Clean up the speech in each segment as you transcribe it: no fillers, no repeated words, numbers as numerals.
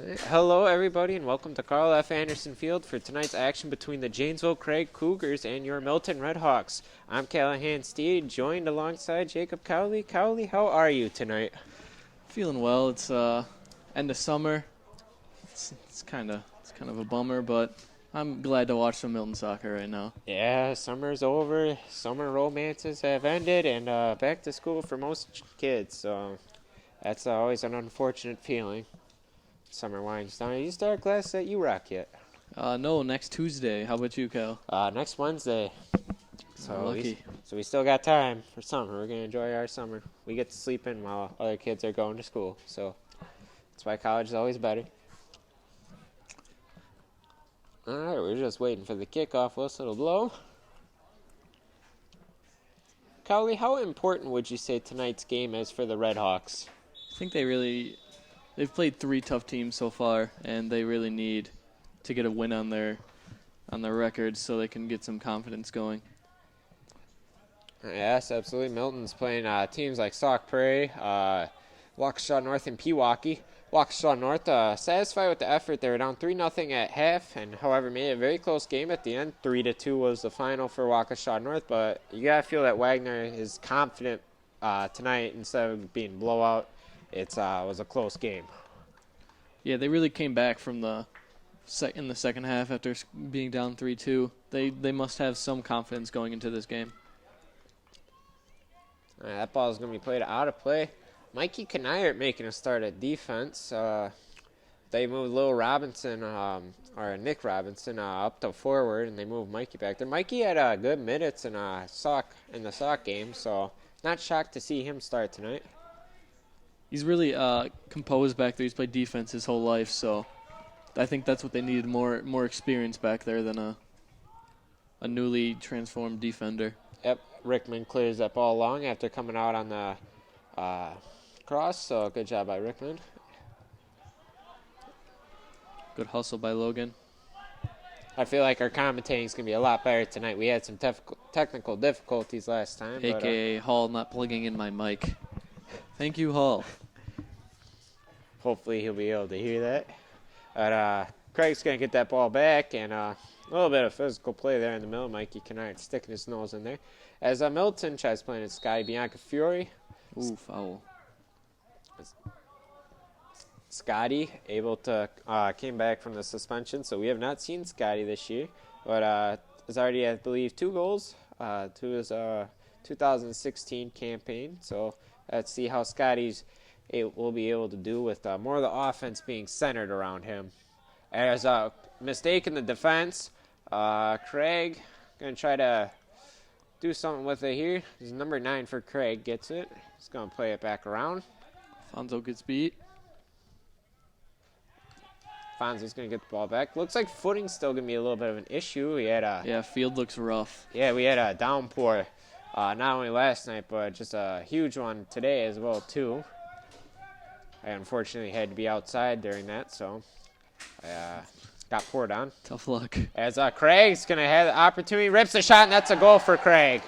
Hello, everybody, and welcome to Carl F. Anderson Field for tonight's action between the Janesville Craig Cougars and your Milton Redhawks. I'm Callahan Steed, joined alongside Jacob Cowley. Cowley, how are you tonight? Feeling well. It's end of summer. It's kind of a bummer, but I'm glad to watch some Milton soccer right now. Yeah, summer's over. Summer romances have ended, and back to school for most kids. So that's always an unfortunate feeling. Summer winds down. Are you start class at UROC yet? No, next Tuesday. How about you, Cal? Next Wednesday. We're lucky. So we still got time for summer. We're going to enjoy our summer. We get to sleep in while other kids are going to school. So that's why college is always better. All right, we're just waiting for the kickoff whistle to blow. Cowley, how important would you say tonight's game is for the Redhawks? I think they've played 3 tough teams so far, and they really need to get a win on their record so they can get some confidence going. Yes, absolutely. Milton's playing teams like Sauk Prairie, Waukesha North, and Pewaukee. Waukesha North satisfied with the effort. They were down 3-0 at half, and however made it a very close game at the end. 3-2 was the final for Waukesha North, but you gotta feel that Wagner is confident tonight instead of being blowout. It was a close game. Yeah, they really came back from in the second half after being down 3-2. They must have some confidence going into this game. That ball is going to be played out of play. Mikey Kaniart making a start at defense. They moved Lil Robinson, or Nick Robinson, up to forward, and they moved Mikey back there. Mikey had good minutes in the Sauk game, so not shocked to see him start tonight. He's really composed back there. He's played defense his whole life, so I think that's what they needed, more experience back there than a newly transformed defender. Yep, Rickman clears that ball long after coming out on the cross, so good job by Rickman. Good hustle by Logan. I feel like our commentating is going to be a lot better tonight. We had some technical difficulties last time. AKA Hall not plugging in my mic. Thank you, Hall. Hopefully he'll be able to hear that. But Craig's going to get that ball back, and a little bit of physical play there in the middle. Mikey Kennard sticking his nose in there. As Milton tries playing at Scotty Bianca Fury. Ooh, foul. Scotty able to came back from the suspension, so we have not seen Scotty this year. But has already, I believe, 2 goals to his 2016 campaign. So let's see how Scotty's will be able to do with more of the offense being centered around him. As a mistake in the defense, Craig going to try to do something with it here. This is number 9 for Craig, gets it. He's going to play it back around. Fonzo gets beat. Fonzo's going to get the ball back. Looks like footing's still going to be a little bit of an issue. Yeah, field looks rough. Yeah, we had a downpour not only last night, but just a huge one today as well, too. I unfortunately had to be outside during that, so I got poured on. Tough luck. As Craig's going to have the opportunity, rips the shot, and that's a goal for Craig.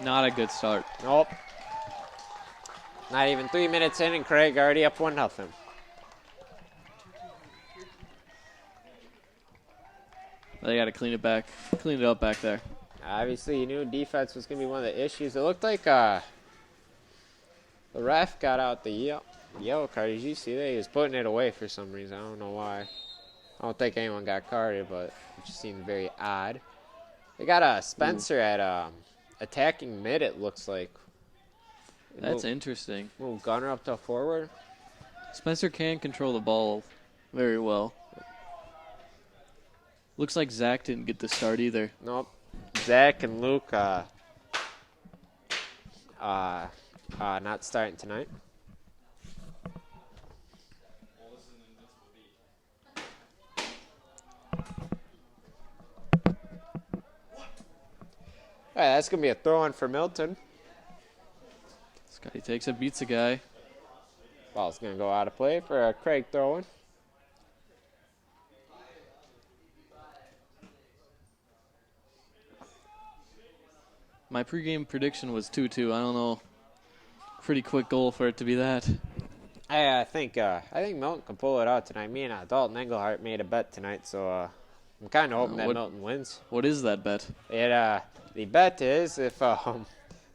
Not a good start. Nope. Not even 3 minutes in, and Craig already up 1-0. They got to clean it up back there. Obviously, you knew defense was going to be one of the issues. It looked like the ref got out the yellow card. Did you see that? He was putting it away for some reason. I don't know why. I don't think anyone got carded, but it just seemed very odd. They got Spencer at attacking mid, it looks like. That's interesting. Move Gunner up to forward. Spencer can control the ball very well. Looks like Zach didn't get the start either. Nope. Zach and Luke not starting tonight. All right, that's going to be a throw-in for Milton. Scotty takes it, beats a guy. Ball's going to go out of play for a Craig throw-in. My pregame prediction was 2-2. I don't know. Pretty quick goal for it to be that. I think Milton can pull it out tonight. Me and Dalton Englehart made a bet tonight, so I'm kind of hoping that what Milton wins. what is that bet? The bet is if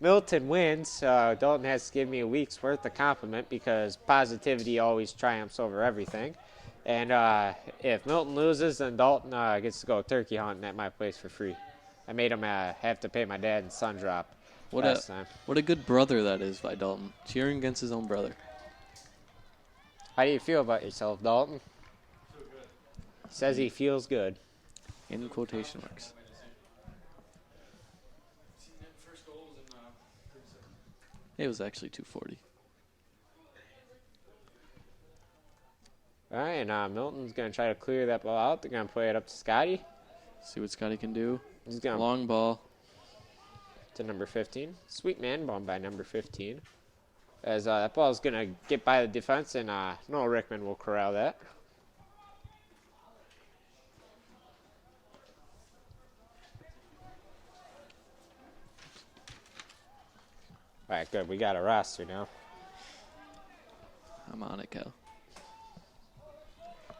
Milton wins, Dalton has to give me a week's worth of compliment because positivity always triumphs over everything. And if Milton loses, then Dalton gets to go turkey hunting at my place for free. I made him have to pay my dad and son drop last time. What a good brother that is by Dalton, cheering against his own brother. How do you feel about yourself, Dalton? He says he feels good. In quotation marks. It was actually 240. All right, and Milton's going to try to clear that ball out. They're going to play it up to Scotty. See what Scotty can do. He's going Long ball. to number 15. Sweet man ball by number 15. As that ball is going to get by the defense, and Noah Rickman will corral that. All right, good. We got a roster now. I'm on it, Cal.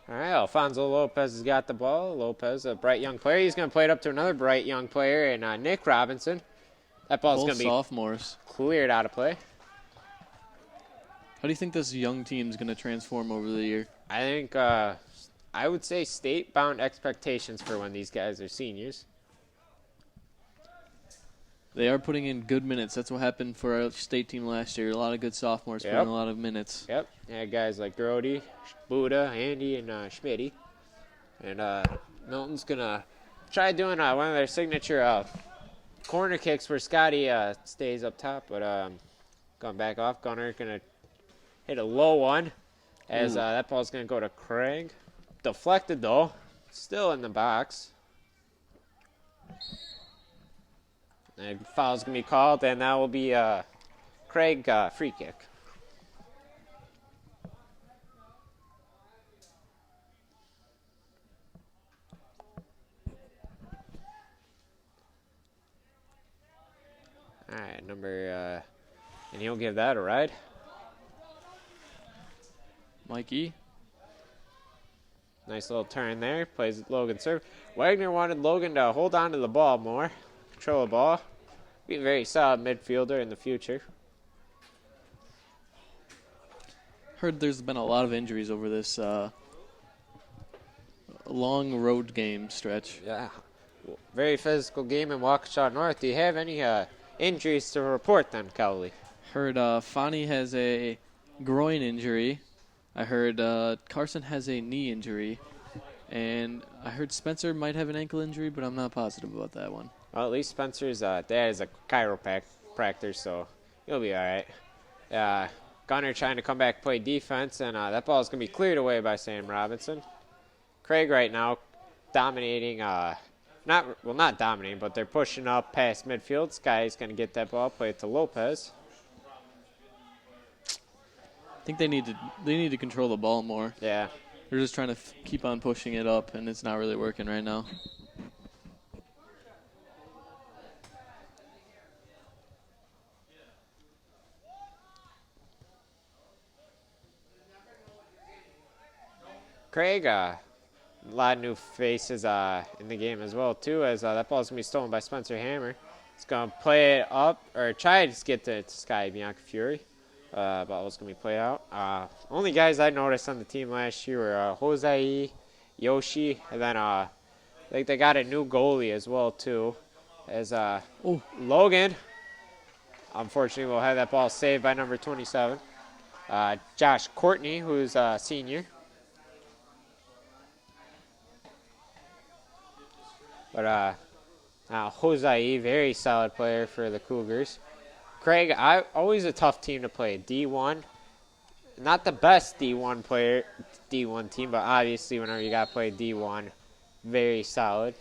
All right, Alfonso Lopez has got the ball. Lopez, a bright young player. He's going to play it up to another bright young player, and Nick Robinson. That ball's going Both to be sophomores. cleared out of play. How do you think this young team's going to transform over the year? I think I would say state-bound expectations for when these guys are seniors. They are putting in good minutes. That's what happened for our state team last year. A lot of good sophomores putting in a lot of minutes. Yep. Yeah, guys like Grody, Buddha, Andy, and Schmitty. And Milton's going to try doing one of their signature corner kicks where Scotty stays up top. But going back off, Gunner going to hit a low one as that ball's going to go to Craig. Deflected, though. Still in the box. And foul's going to be called, and that will be Craig free kick. All right, and he'll give that a ride. Mikey. Nice little turn there. Plays with Logan serve. Wagner wanted Logan to hold on to the ball more. Control the ball. Be a very solid midfielder in the future. Heard there's been a lot of injuries over this long road game stretch. Yeah. Very physical game in Waukesha North. Do you have any injuries to report then, Cowley? Heard Fani has a groin injury. I heard Carson has a knee injury. And I heard Spencer might have an ankle injury, but I'm not positive about that one. Well, at least Spencer's dad is a chiropractor, so he'll be all right. Gunner trying to come back play defense, and that ball is going to be cleared away by Sam Robinson. Craig right now dominating, not dominating, but they're pushing up past midfield. Sky's going to get that ball, play it to Lopez. I think they need to control the ball more. Yeah. They're just trying to keep on pushing it up, and it's not really working right now. Craig, a lot of new faces in the game as well, too, as that ball's going to be stolen by Spencer Hammer. He's going to play it up, or try to get to Sky Bianca Fury. Ball's going to be played out. Only guys I noticed on the team last year were Jose, Yoshi, and then I think they got a new goalie as well, too, as Logan, unfortunately, will have that ball saved by number 27. Josh Courtney, who's a senior. But Jose, very solid player for the Cougars. Craig, always a tough team to play. D1, not the best D1 team, but obviously whenever you got to play D1, very solid.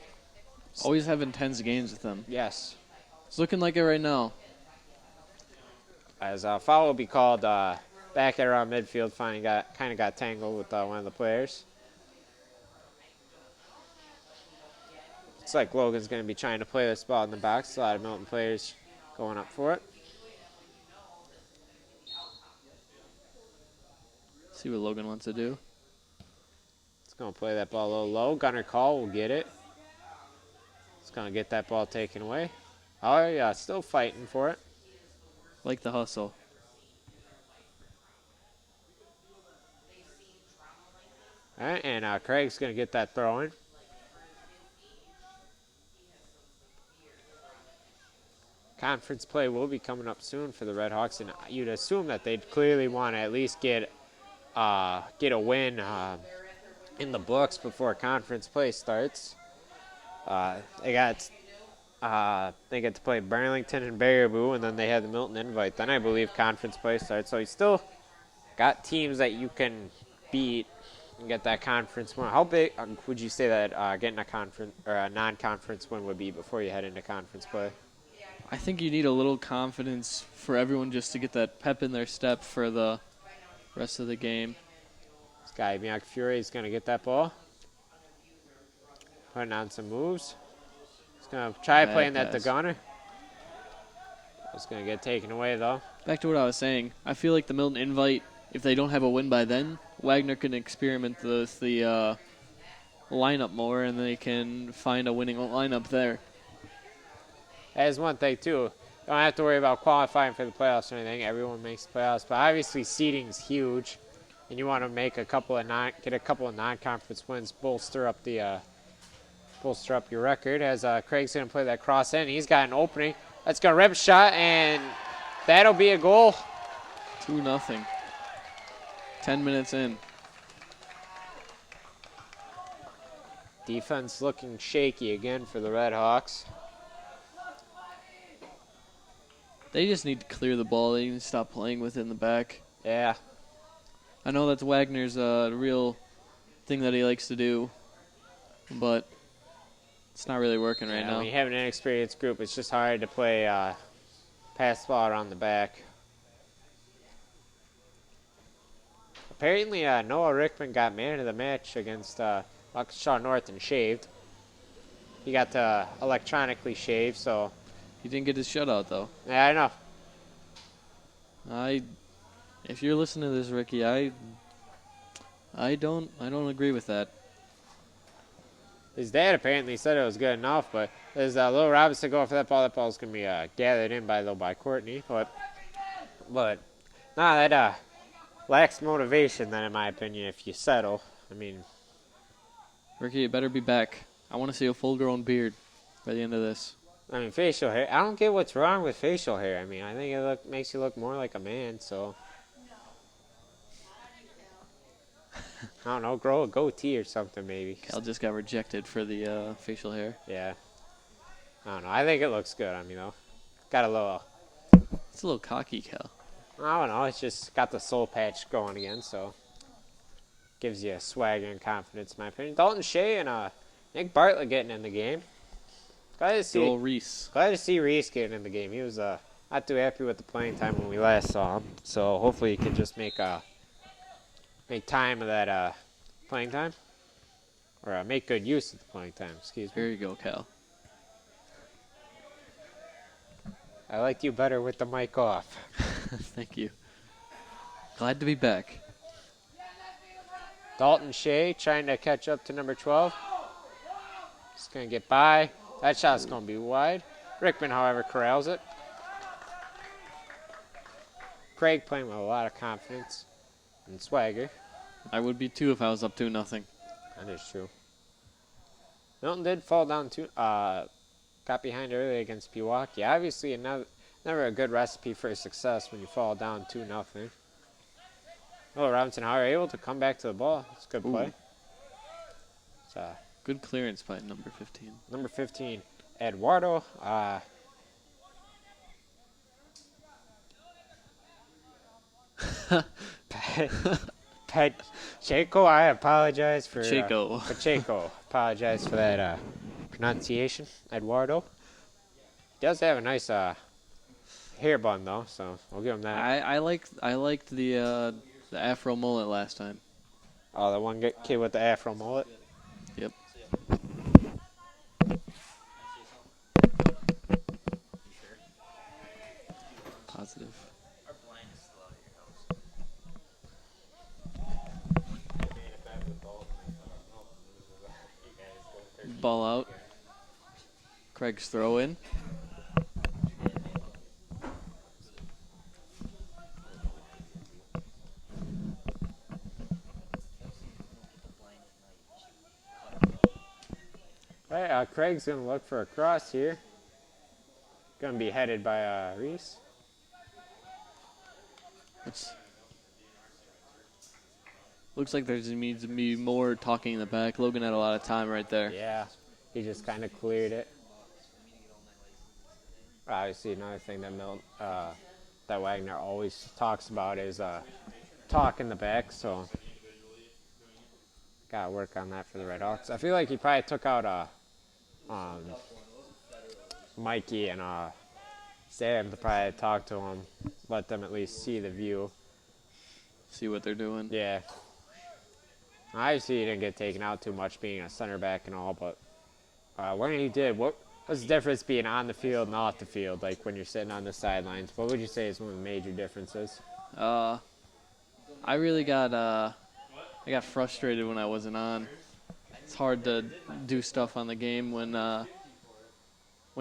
Always have intense games with them. Yes. It's looking like it right now. As a foul will be called back at around midfield, kind of got tangled with one of the players. Looks like Logan's going to be trying to play this ball in the box. A lot of Milton players going up for it. See what Logan wants to do. It's going to play that ball a little low. Gunner Call will get it. It's going to get that ball taken away. Oh, yeah, still fighting for it. Like the hustle. All right, and Craig's going to get that throw in. Conference play will be coming up soon for the Red Hawks, and you'd assume that they'd clearly want to at least get a win in the books before conference play starts. They get to play Burlington and Baraboo, and then they have the Milton Invite. Then I believe conference play starts. So you still got teams that you can beat and get that conference win. How big would you say that getting a conference or a non-conference win would be before you head into conference play? I think you need a little confidence for everyone just to get that pep in their step for the rest of the game. This guy, Bianca Fury, is going to get that ball. Putting on some moves. He's going to try playing that to Gunner. It's going to get taken away, though. Back to what I was saying. I feel like the Milton Invite, if they don't have a win by then, Wagner can experiment with the lineup more, and they can find a winning lineup there. That is one thing, too. You don't have to worry about qualifying for the playoffs or anything. Everyone makes the playoffs. But obviously, seeding is huge. And you want to make get a couple of non-conference wins, bolster up your record. As Craig's going to play that cross in. He's got an opening. That's going to rip shot, and that'll be a goal. 2-0. 10 minutes in. Defense looking shaky again for the Red Hawks. They just need to clear the ball. They need to stop playing with it in the back. Yeah. I know that's Wagner's real thing that he likes to do, but it's not really working right now. When you have an inexperienced group, it's just hard to play pass the ball around the back. Apparently, Noah Rickman got man of the match against Waukesha North and shaved. He got to electronically shave, so... He didn't get his shutout, though. Yeah, I know. If you're listening to this, Ricky, I don't agree with that. His dad apparently said it was good enough, but there's Lil Robinson going for that ball. That ball's going to be gathered in by Courtney. But that lacks motivation, then, in my opinion, if you settle. I mean... Ricky, you better be back. I want to see a full-grown beard by the end of this. I mean, facial hair. I don't get what's wrong with facial hair. I mean, I think it makes you look more like a man, so... I don't know, grow a goatee or something, maybe. Cal just got rejected for the facial hair. Yeah. I don't know. I think it looks good on me, though. Got a little... It's a little cocky, Cal. I don't know. It's just got the soul patch going again, so... Gives you a swagger and confidence, in my opinion. Dalton Shea and Nick Bartlett getting in the game. Glad to see Reese. Glad to see Reese getting in the game. He was not too happy with the playing time when we last saw him. So hopefully he can just make time of that playing time. Or make good use of the playing time, excuse me. Here you go, Cal. I liked you better with the mic off. Thank you. Glad to be back. Dalton Shea trying to catch up to number 12. Just going to get by. That shot's going to be wide. Rickman, however, corrals it. Craig playing with a lot of confidence and swagger. I would be too if I was up 2-0. That is true. Milton did fall down got behind early against Pewaukee. Obviously, never a good recipe for success when you fall down 2-0. Well, Robinson, how are able to come back to the ball? It's a good play. It's good clearance by number 15. Number 15, Eduardo. Pacheco, I apologize for... Pacheco. Apologize for that pronunciation. Eduardo. He does have a nice hair bun, though, so we'll give him that. I liked the afro mullet last time. Oh, the one kid with the afro mullet? Yep. Positive. Ball out. Craig's throw in. All right, Craig's going to look for a cross here. Going to be headed by Reese. Looks like there needs to be more talking in the back. Logan had a lot of time right there. Yeah, he just kind of cleared it. Obviously, another thing that that Wagner always talks about is talk in the back, so gotta work on that for the Red Hawks. I feel like he probably took out Mikey and Sam to probably talk to him, let them at least see the view. See what they're doing. Yeah. Obviously, he didn't get taken out too much being a center back and all, but when he did, what's the difference being on the field and off the field, like when you're sitting on the sidelines? What would you say is one of the major differences? I really got I got frustrated when I wasn't on. It's hard to do stuff on the game when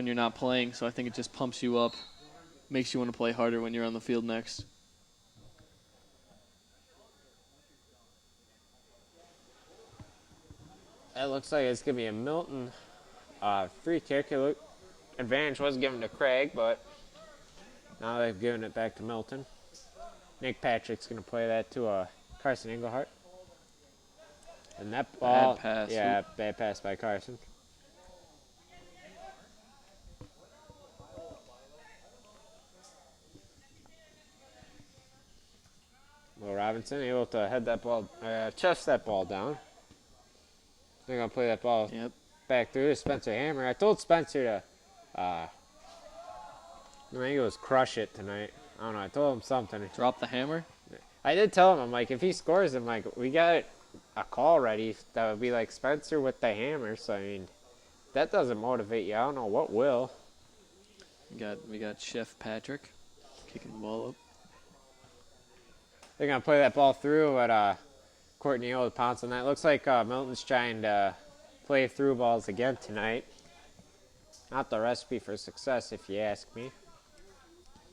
you're not playing, so I think it just pumps you up, makes you want to play harder when you're on the field next. It looks like it's going to be a Milton free kick. Advantage was given to Craig, but now they've given it back to Milton. Nick Patrick's going to play that to Carson Englehart. And that ball, bad pass. Yeah, bad pass by Carson. Will Robinson able to head that ball, chest that ball down. They're going to play that ball back through to Spencer Hammer. I told Spencer to, I think it was crush it tonight. I don't know. I told him something. Drop the hammer? I did tell him, I'm like, if he scores, I'm like, we got a call ready that would be like Spencer with the hammer. So, I mean, if that doesn't motivate you, I don't know what will. We got Chef Patrick kicking the ball up. They're going to play that ball through, but Courtney will pounce on that. Looks like Milton's trying to play through balls again tonight. Not the recipe for success, if you ask me.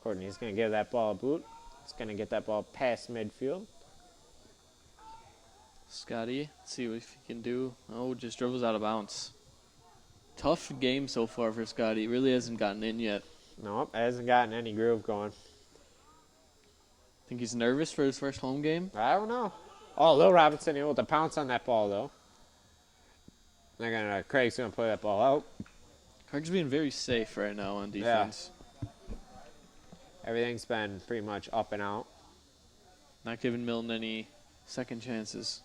Courtney's going to give that ball a boot. He's going to get that ball past midfield. Scotty, let's see what he can do. Oh, just dribbles out of bounds. Tough game so far for Scotty. He really hasn't gotten in yet. Nope, hasn't gotten any groove going. Think he's nervous for his first home game? I don't know. Oh, Lil Robinson able to pounce on that ball, though. Craig's going to play that ball out. Craig's being very safe right now on defense. Yeah. Everything's been pretty much up and out. Not giving Milton any second chances.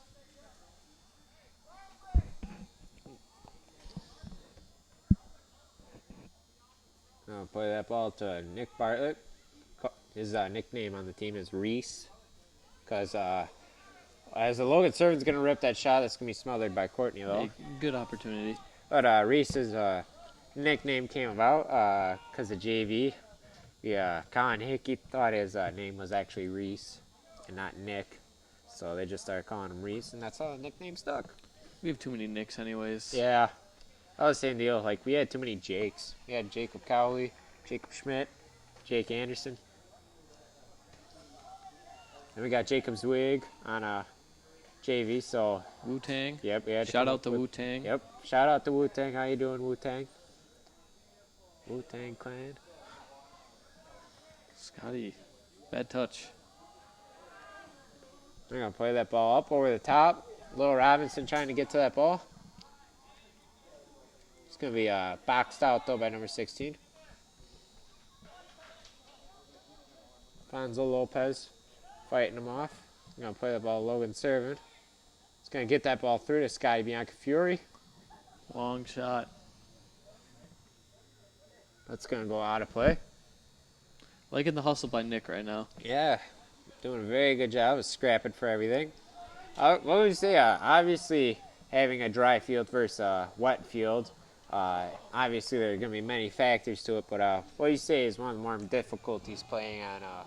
I'll play that ball to Nick Bartlett. His nickname on the team is Reese. Because as the Logan Servant's going to rip that shot, that's going to be smothered by Courtney, though. Hey, good opportunity. But Reese's nickname came about because of JV. Yeah, Colin Hickey thought his name was actually Reese and not Nick. So they just started calling him Reese, and that's how the nickname stuck. We have too many Nicks anyways. Yeah. That was the same deal. Like, we had too many Jakes. We had Jacob Cowley, Jacob Schmidt, Jake Anderson. And we got Jacob Zwig on JV, so... Wu-Tang. Yep, we had to Shout out to Wu-Tang. Yep. Shout out to Wu-Tang. How you doing, Wu-Tang? Wu-Tang Clan. Scotty, bad touch. They're going to play that ball up over the top. Lil Robinson trying to get to that ball. It's going to be boxed out, though, by number 16. Fonzo Lopez fighting him off. They're going to play the ball to Logan Servant. He's going to get that ball through to Scotty Bianca Fury. Long shot. That's going to go out of play. Liking the hustle by Nick right now. Yeah, doing a very good job of scrapping for everything. What would you say? Obviously, having a dry field versus a wet field, obviously there are going to be many factors to it, but what do you say is one of the more difficulties playing on a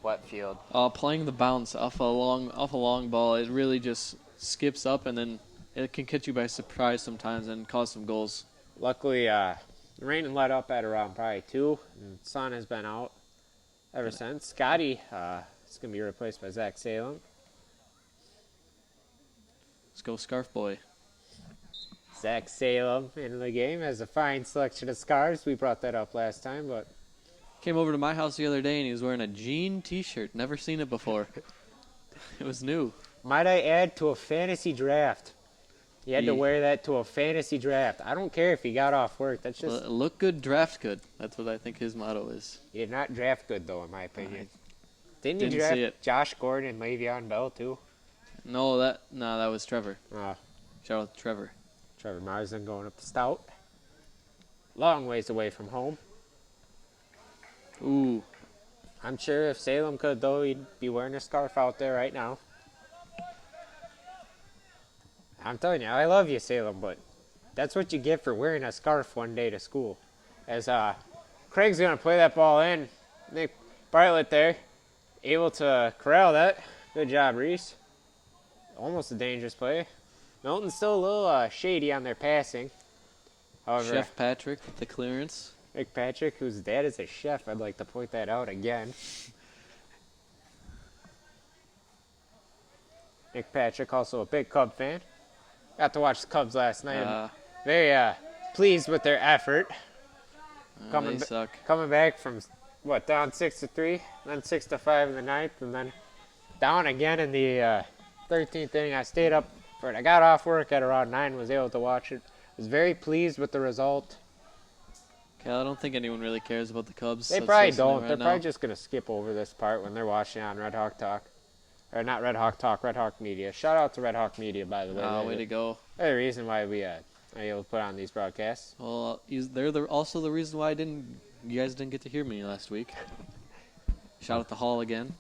wet field? Playing the bounce off a long ball, it really just skips up and then it can catch you by surprise sometimes and cause some goals. Luckily, the rain let up at around probably 2, and sun has been out ever since. Scotty is going to be replaced by Zach Salem. Let's go Scarf Boy. Zach Salem in the game has a fine selection of scarves. We brought that up last time, but Came over to my house the other day and he was wearing a jean T-shirt. Never seen it before. It was new. might I add, to a fantasy draft. You had to wear that to a fantasy draft. I don't care if he got off work. That's just... Look good, draft good. That's what I think his motto is. He did not draft good, though, in my opinion. Didn't didn't he draft see it. Josh Gordon and Le'Veon Bell, too? No, that was Trevor. Oh, Shout out to Trevor. Trevor Marsden going up the stout. Long ways away from home. Ooh. I'm sure if Salem could, though, he'd be wearing a scarf out there right now. I'm telling you, I love you, Salem, but that's what you get for wearing a scarf one day to school. As Craig's going to play that ball in. Nick Bartlett there, able to corral that. Good job, Reese. Almost a dangerous play. Milton's still a little shady on their passing. However, Chef Patrick with the clearance. Nick Patrick, whose dad is a chef, I'd like to point that out again. Nick Patrick, also a big Cub fan. Got to watch the Cubs last night. I'm very pleased with their effort. They suck. Coming back from, down 6-3, then 6-5 in the ninth, and then down again in the 13th inning. I stayed up for it. I got off work at around 9, was able to watch it. Was very pleased with the result. Cal, I don't think anyone really cares about the Cubs. They probably don't. They're probably just going to skip over this part when they're watching on Red Hawk Talk. Or not Red Hawk Talk, Red Hawk Media. Shout out to Red Hawk Media, by the way. Way to go. They're the reason why we are able to put on these broadcasts. Well, they're also the reason why you guys didn't get to hear me last week. Shout out to Hall again.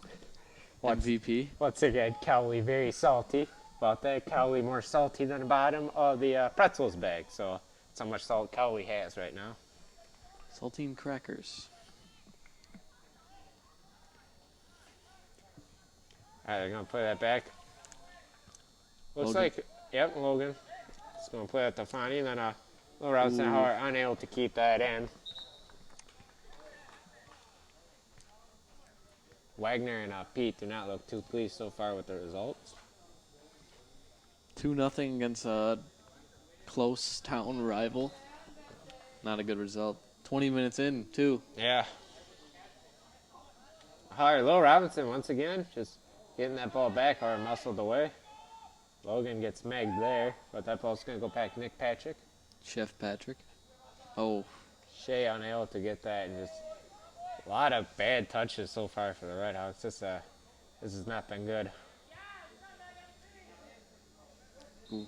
MVP. Once again, Cowley very salty about that. Cowley more salty than the bottom of the pretzels bag. So that's how much salt Cowley has right now. Saltine crackers. All right, they're going to play that back. Looks Logan. like, yep, Logan. It's going to play that to Fonny, and then Will Robinson are unable to keep that in. Wagner and Pete do not look too pleased so far with the results. 2-0 against a close town rival. Not a good result. 20 minutes in, too. Yeah. However, Will Robinson, once again, just getting that ball back, or muscled away. Logan gets megged there, but that ball's going to go back to Nick Patrick. Chef Patrick. Oh. Shea unable to get that, and just a lot of bad touches so far for the Red Hawks. This has not been good. Ooh.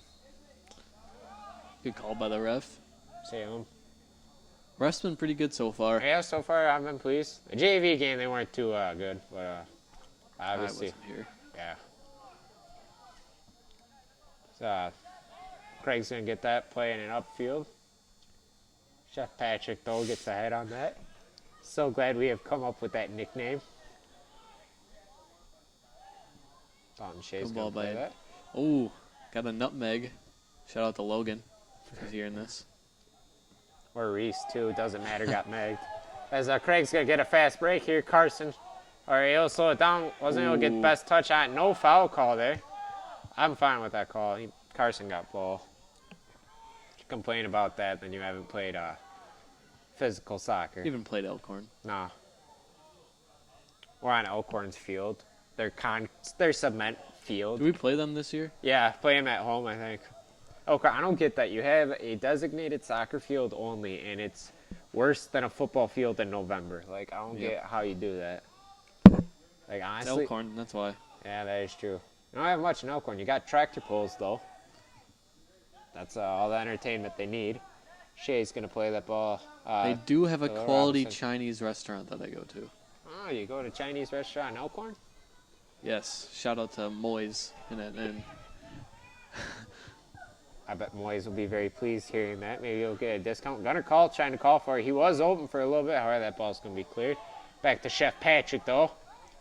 Good call by the ref. Salem. Ref's been pretty good so far. Yeah, so far I've been pleased. The JV game, they weren't too good, but obviously. I wasn't here. Yeah. So, Craig's going to get that playing in upfield. Chef Patrick, though, gets ahead on that. So glad we have come up with that nickname. Dalton Shea's going to play that. Oh, got a nutmeg. Shout out to Logan if he's hearing this. Or Reese, too. Doesn't matter, got megged. As Craig's going to get a fast break here. Carson, he'll slow it down. Wasn't able to get the best touch on it. No foul call there. I'm fine with that call. Carson got ball. If you complain about that, then you haven't played physical soccer. Even played Elkhorn. No. We're on Elkhorn's field. Their cement field. Do we play them this year? Yeah, play them at home, I think. Okay, I don't get that. You have a designated soccer field only, and it's worse than a football field in November. Like, I don't get how you do that. Like, honestly. It's Elkhorn, that's why. Yeah, that is true. You don't have much in Elkhorn. You got tractor pulls, though. That's all the entertainment they need. Shea's going to play that ball. They do have a quality Robinson. Chinese restaurant that I go to. Oh, you go to a Chinese restaurant in Elkhorn? Yes. Shout out to Moy's in that inn. I bet Moyes will be very pleased hearing that. Maybe he'll get a discount. Trying to call for it. He was open for a little bit. However, that ball's going to be cleared. Back to Chef Patrick, though.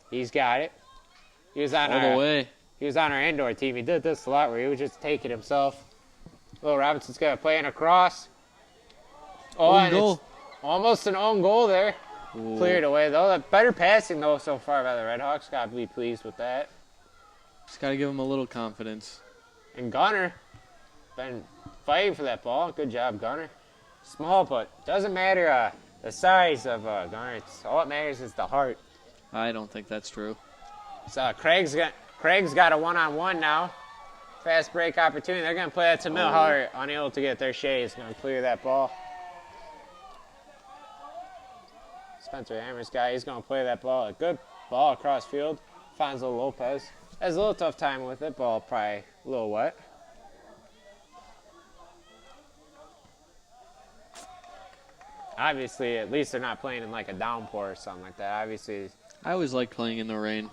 He's got it. He was on All the way. He was on our indoor team. He did this a lot where he would just take it himself. Will Robinson's going to play in across. Oh, Own and goal. it's almost an own goal there. Ooh. Cleared away, though. Better passing, though, so far by the Redhawks. Got to be pleased with that. Just got to give him a little confidence. And Gunner been fighting for that ball. Good job, Gunner. Small, but doesn't matter the size of Gunner. All that matters is the heart. I don't think that's true. So Craig's got a one-on-one now. Fast break opportunity. They're going to play that to Mill. However, unable to get there. Shea is going to clear that ball. Spencer Hammer's guy, he's going to play that ball. A good ball across field. Finds a Lopez. Has a little tough time with it. Ball probably a little wet. Obviously, at least they're not playing in like a downpour or something like that. Obviously, I always like playing in the rain.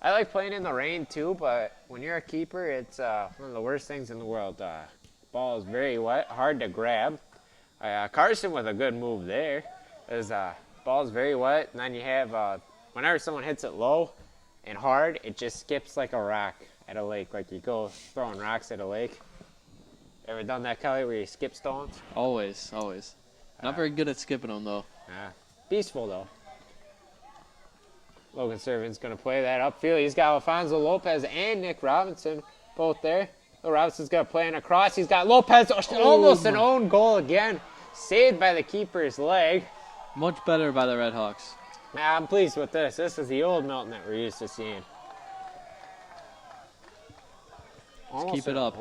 I like playing in the rain too, but when you're a keeper, it's one of the worst things in the world. Ball is very wet, hard to grab. Carson with a good move there. Ball's very wet, and then you have whenever someone hits it low and hard, it just skips like a rock at a lake. Like you go throwing rocks at a lake. Ever done that, Kelly, where you skip stones? Always, always. Not very good at skipping them, though. Peaceful, though. Logan Servin's going to play that upfield. He's got Alfonso Lopez and Nick Robinson both there. Robinson's going to play in across. He's got Lopez. Almost an own goal again. Saved by the keeper's leg. Much better by the Redhawks. I'm pleased with this. This is the old Milton that we're used to seeing. Let's keep it up.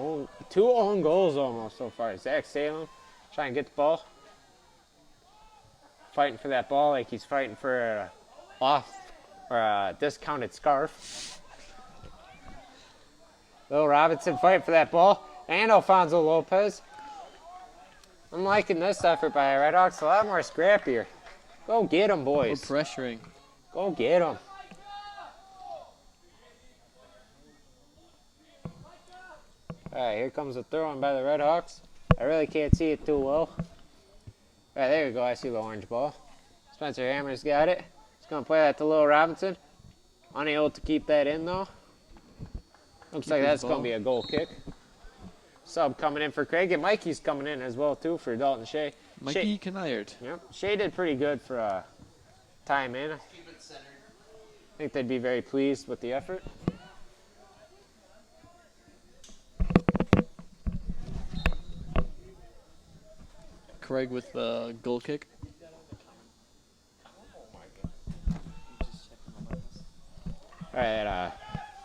2 own goals almost so far. Zach Salem trying to get the ball. Fighting for that ball like he's fighting for a discounted scarf. Will Robinson fighting for that ball. And Alfonso Lopez. I'm liking this effort by the Redhawks. A lot more scrappier. Go get them, boys. We're pressuring. Go get them. All right, here comes a throw in by the Redhawks. I really can't see it too well. All right, there we go. I see the orange ball. Spencer Hammer's got it. He's going to play that to Lil Robinson. Unable to keep that in, though. Looks like that's going to be a goal kick. Sub coming in for Craig, and Mikey's coming in as well, too, for Dalton Shea. Mikey Canard. Yep, Shea did pretty good for time in. I think they'd be very pleased with the effort. Craig with the goal kick. All right,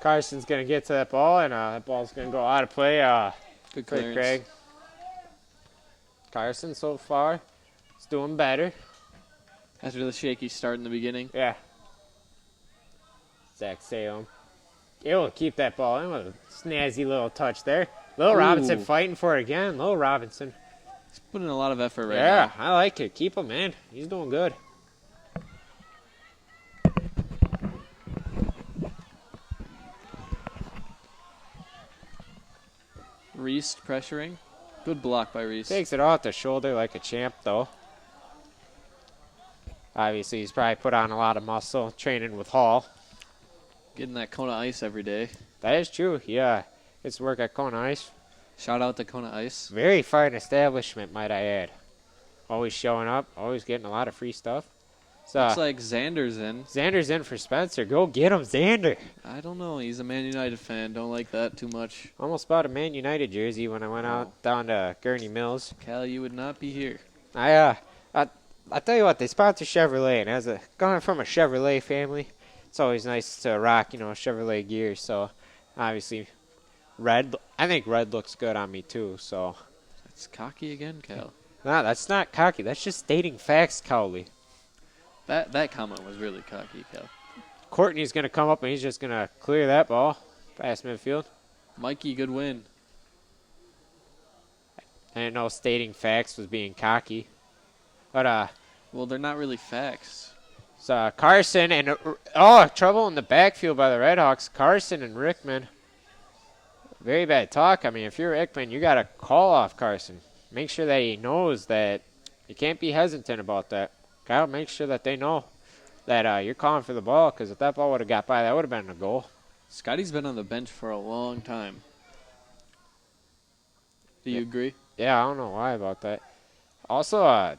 Carson's going to get to that ball, and that ball's going to go out of play. Good for clearance. Craig. Carson so far is doing better. After the shaky start in the beginning. Yeah. Zach Salem able to keep that ball in with a snazzy little touch there. Lil Robinson fighting for it again. Lil Robinson. He's putting in a lot of effort right now. Yeah, I like it. Keep him in. He's doing good. Reese pressuring. Good block by Reese. Takes it off the shoulder like a champ, though. Obviously, he's probably put on a lot of muscle training with Hall. Getting that Kona Ice every day. That is true. Yeah, gets to work at Kona Ice. Shout out to Kona Ice. Very fine establishment, might I add. Always showing up. Always getting a lot of free stuff. So, Looks like Xander's in. Xander's in for Spencer. Go get him, Xander. I don't know. He's a Man United fan. Don't like that too much. Almost bought a Man United jersey when I went out down to Gurney Mills. Cal, you would not be here. I tell you what, they sponsor Chevrolet, and coming from a Chevrolet family, it's always nice to rock, Chevrolet gear. So, obviously, red. I think red looks good on me too. So, That's cocky again, Cal. no, that's not cocky. That's just stating facts, Cowley. That comment was really cocky, Cal. Courtney's gonna come up and he's just gonna clear that ball past midfield. Mikey, good win. I didn't know stating facts was being cocky, but Well, they're not really facts. so Carson and trouble in the backfield by the Redhawks. Carson and Rickman. Very bad talk. I mean, if you're Rickman, you gotta call off Carson. Make sure that he knows that you can't be hesitant about that. Gotta make sure that they know that you're calling for the ball, because if that ball would have got by, that would have been a goal. Scotty's been on the bench for a long time. Do you agree? Yeah, I don't know why about that. Also, I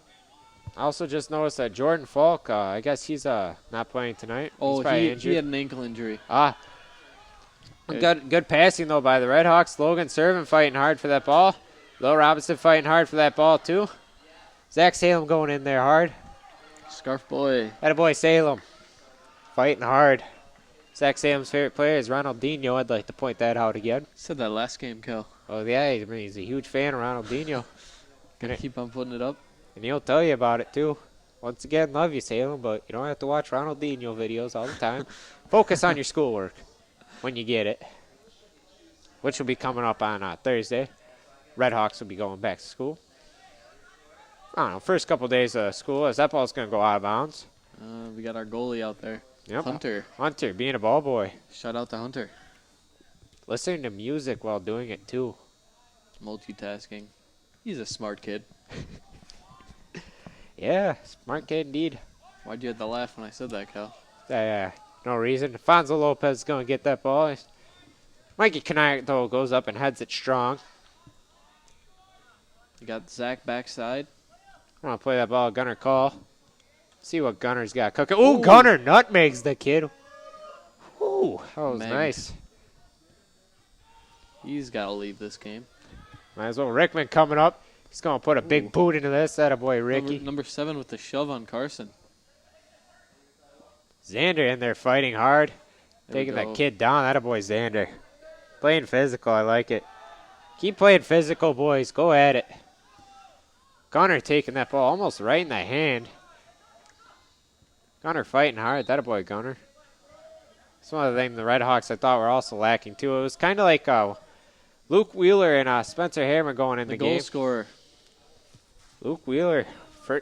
also just noticed that Jordan Falk, I guess he's not playing tonight. He's Oh, probably he injured. had an ankle injury. Good passing though by the Red Hawks. Logan serving, fighting hard for that ball. Will Robinson fighting hard for that ball too. Zach Salem going in there hard. Scarf boy. Attaboy Salem, fighting hard. Zach Salem's favorite player is Ronaldinho. I'd like to point that out again. Said that last game, Cal. Oh yeah, he's a huge fan of Ronaldinho. Gonna keep on putting it up. And he'll tell you about it too. Once again, love you, Salem, but you don't have to watch Ronaldinho videos all the time. Focus on your schoolwork when you get it, which will be coming up on Thursday. Red Hawks will be going back to school. I don't know, first couple days of school, as that ball's going to go out of bounds. We got our goalie out there. Yep. Hunter, being a ball boy. Shout out to Hunter. Listening to music while doing it too. Multitasking. He's a smart kid. Yeah, smart kid indeed. Why'd you have to laugh when I said that, Cal? No reason. Fonzo Lopez is going to get that ball. Mikey Kanai, though, goes up and heads it strong. You got Zach backside. I'm going to play that ball, Gunner call. See what Gunner's got cooking. Ooh, Gunner nutmegs the kid. Ooh, that was nice. He's got to leave this game. Might as well. Rickman coming up. He's going to put a big boot into this. Attaboy, Ricky. Number 7 with the shove on Carson. Xander in there fighting hard. Taking that kid down. Attaboy, Xander. Playing physical. I like it. Keep playing physical, boys. Go at it. Gunner taking that ball almost right in the hand. Gunner fighting hard. Attaboy, Gunner. It's one of the things the Red Hawks I thought were also lacking, too. It was kind of like Luke Wheeler and Spencer Hammer going in the game. The goal scorer. Luke Wheeler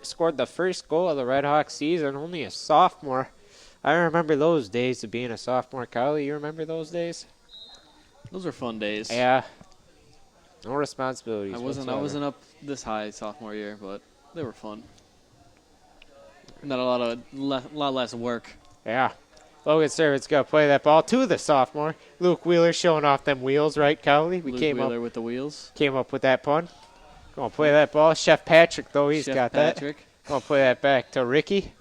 scored the first goal of the Red Hawks season, only a sophomore. I remember those days of being a sophomore. Kylie, you remember those days? Those were fun days. Yeah. No responsibilities. I wasn't up this high sophomore year, but they were fun. Not a lot less work. Yeah. Logan Servant's got to play that ball to the sophomore. Luke Wheeler showing off them wheels, right, Cowley? Luke Wheeler with the wheels. Came up with that pun. Going to play that ball. Chef Patrick, though, he's got Patrick. that. Going to play that back to Ricky.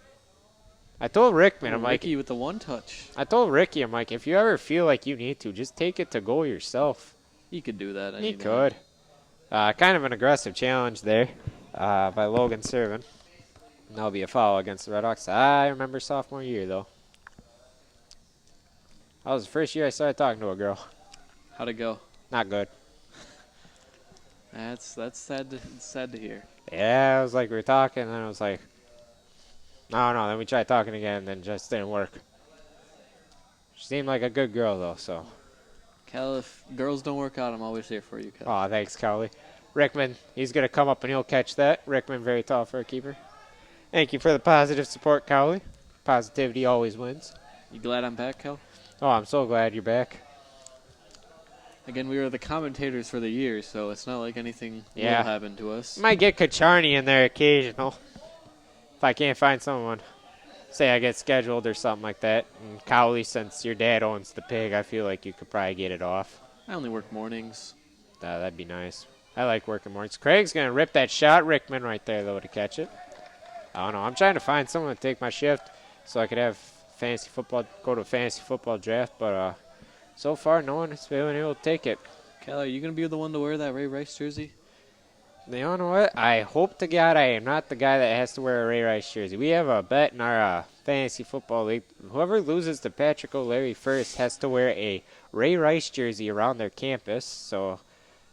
I told Rickman, I'm like... Ricky with the one touch. I told Ricky, I'm like, if you ever feel like you need to, just take it to goal yourself. He could do that. He could. Kind of an aggressive challenge there by Logan Servant. And that'll be a foul against the Red Hawks. I remember sophomore year, though. That was the first year I started talking to a girl. How'd it go? Not good. That's sad to hear. Yeah, it was like we were talking, and then I was like, no. Then we tried talking again, and then it just didn't work. She seemed like a good girl, though, so. Cal, if girls don't work out, I'm always here for you, Cal. Oh, thanks, Cowley. Rickman, he's going to come up and he'll catch that. Rickman, very tall for a keeper. Thank you for the positive support, Cowley. Positivity always wins. You glad I'm back, Cal? Oh, I'm so glad you're back. Again, we were the commentators for the year, so it's not like anything will happen to us. Might get Kacharny in there occasional. If I can't find someone. Say I get scheduled or something like that. And Cowley, since your dad owns the pig, I feel like you could probably get it off. I only work mornings. That'd be nice. I like working mornings. Craig's going to rip that shot. Rickman right there, though, to catch it. I don't know. I'm trying to find someone to take my shift so I could have fantasy football, go to a fantasy football draft, but so far no one has been able to take it. Cal, are you going to be the one to wear that Ray Rice jersey? You know what? I hope to God I am not the guy that has to wear a Ray Rice jersey. We have a bet in our fantasy football league. Whoever loses to Patrick O'Leary first has to wear a Ray Rice jersey around their campus. So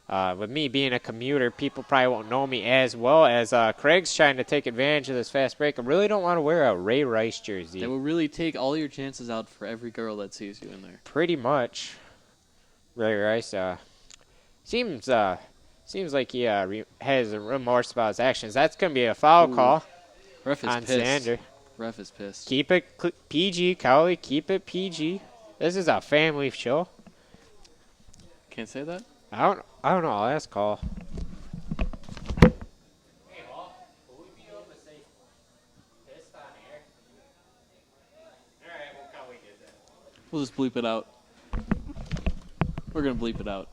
with me being a commuter, people probably won't know me as well as Craig's trying to take advantage of this fast break. I really don't want to wear a Ray Rice jersey. They will really take all your chances out for every girl that sees you in there. Pretty much. Ray Rice seems like he has remorse about his actions. That's going to be a foul call Ref is on pissed. Xander. Ref is pissed. Keep it PG, Cowley. Keep it PG. This is a family show. Can't say that? I don't know. I'll ask Call. We'll just bleep it out. We're going to bleep it out.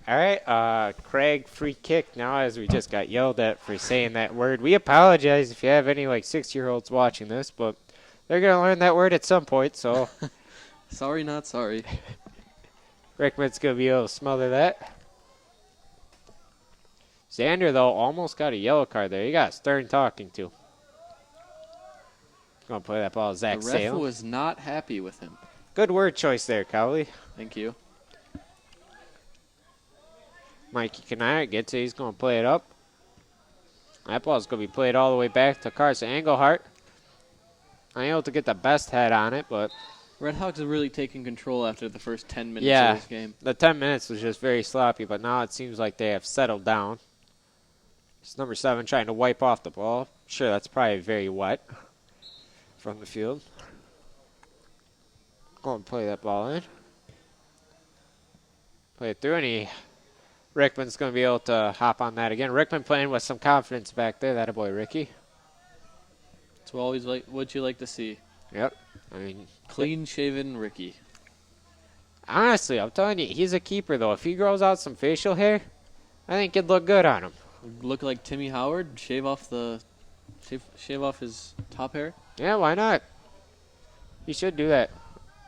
All right, Craig, free kick now as we just got yelled at for saying that word. We apologize if you have any like 6-year-olds watching this, but they're going to learn that word at some point, so. Sorry, not sorry. Rickman's going to be able to smother that. Xander, though, almost got a yellow card there. He got stern talking to. Going to play that ball to Zach The ref Salem. was not happy with him. Good word choice there, Cowley. Thank you. Mikey Kanaya gets it. He's going to play it up. That ball's going to be played all the way back to Carson Engelhart. Unable to get the best head on it, but... Redhawks have really taken control after the first 10 minutes yeah, of this game. The 10 minutes was just very sloppy, but now it seems like they have settled down. It's number 7 trying to wipe off the ball. Sure, that's probably very wet from the field. Go and play that ball in. Play it through, and Rickman's going to be able to hop on that again. Rickman playing with some confidence back there. That a boy, Ricky. It's always like what you like to see. Yep. I mean, clean-shaven Ricky. Honestly, I'm telling you, he's a keeper, though. If he grows out some facial hair, I think it'd look good on him. Look like Timmy Howard? Shave off his top hair? Yeah, why not? He should do that.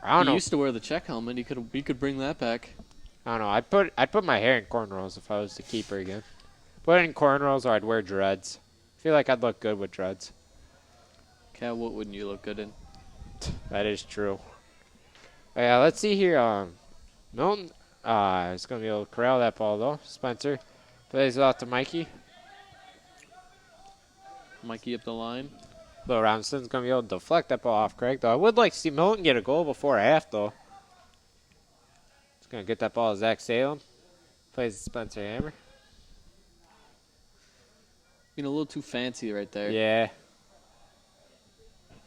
I don't know. He used to wear the check helmet. He could bring that back. I don't know. I'd put my hair in cornrows if I was the keeper again. Put it in cornrows, or I'd wear dreads. I feel like I'd look good with dreads. Cat, what wouldn't you look good in? That is true. Yeah, let's see here. Milton is going to be able to corral that ball, though. Spencer plays it out to Mikey. Mikey up the line. Lil Robinson's going to be able to deflect that ball off Craig, though. I would like to see Milton get a goal before half, though. He's going to get that ball to Zach Salem. Plays Spencer Hammer. Being a little too fancy right there. Yeah.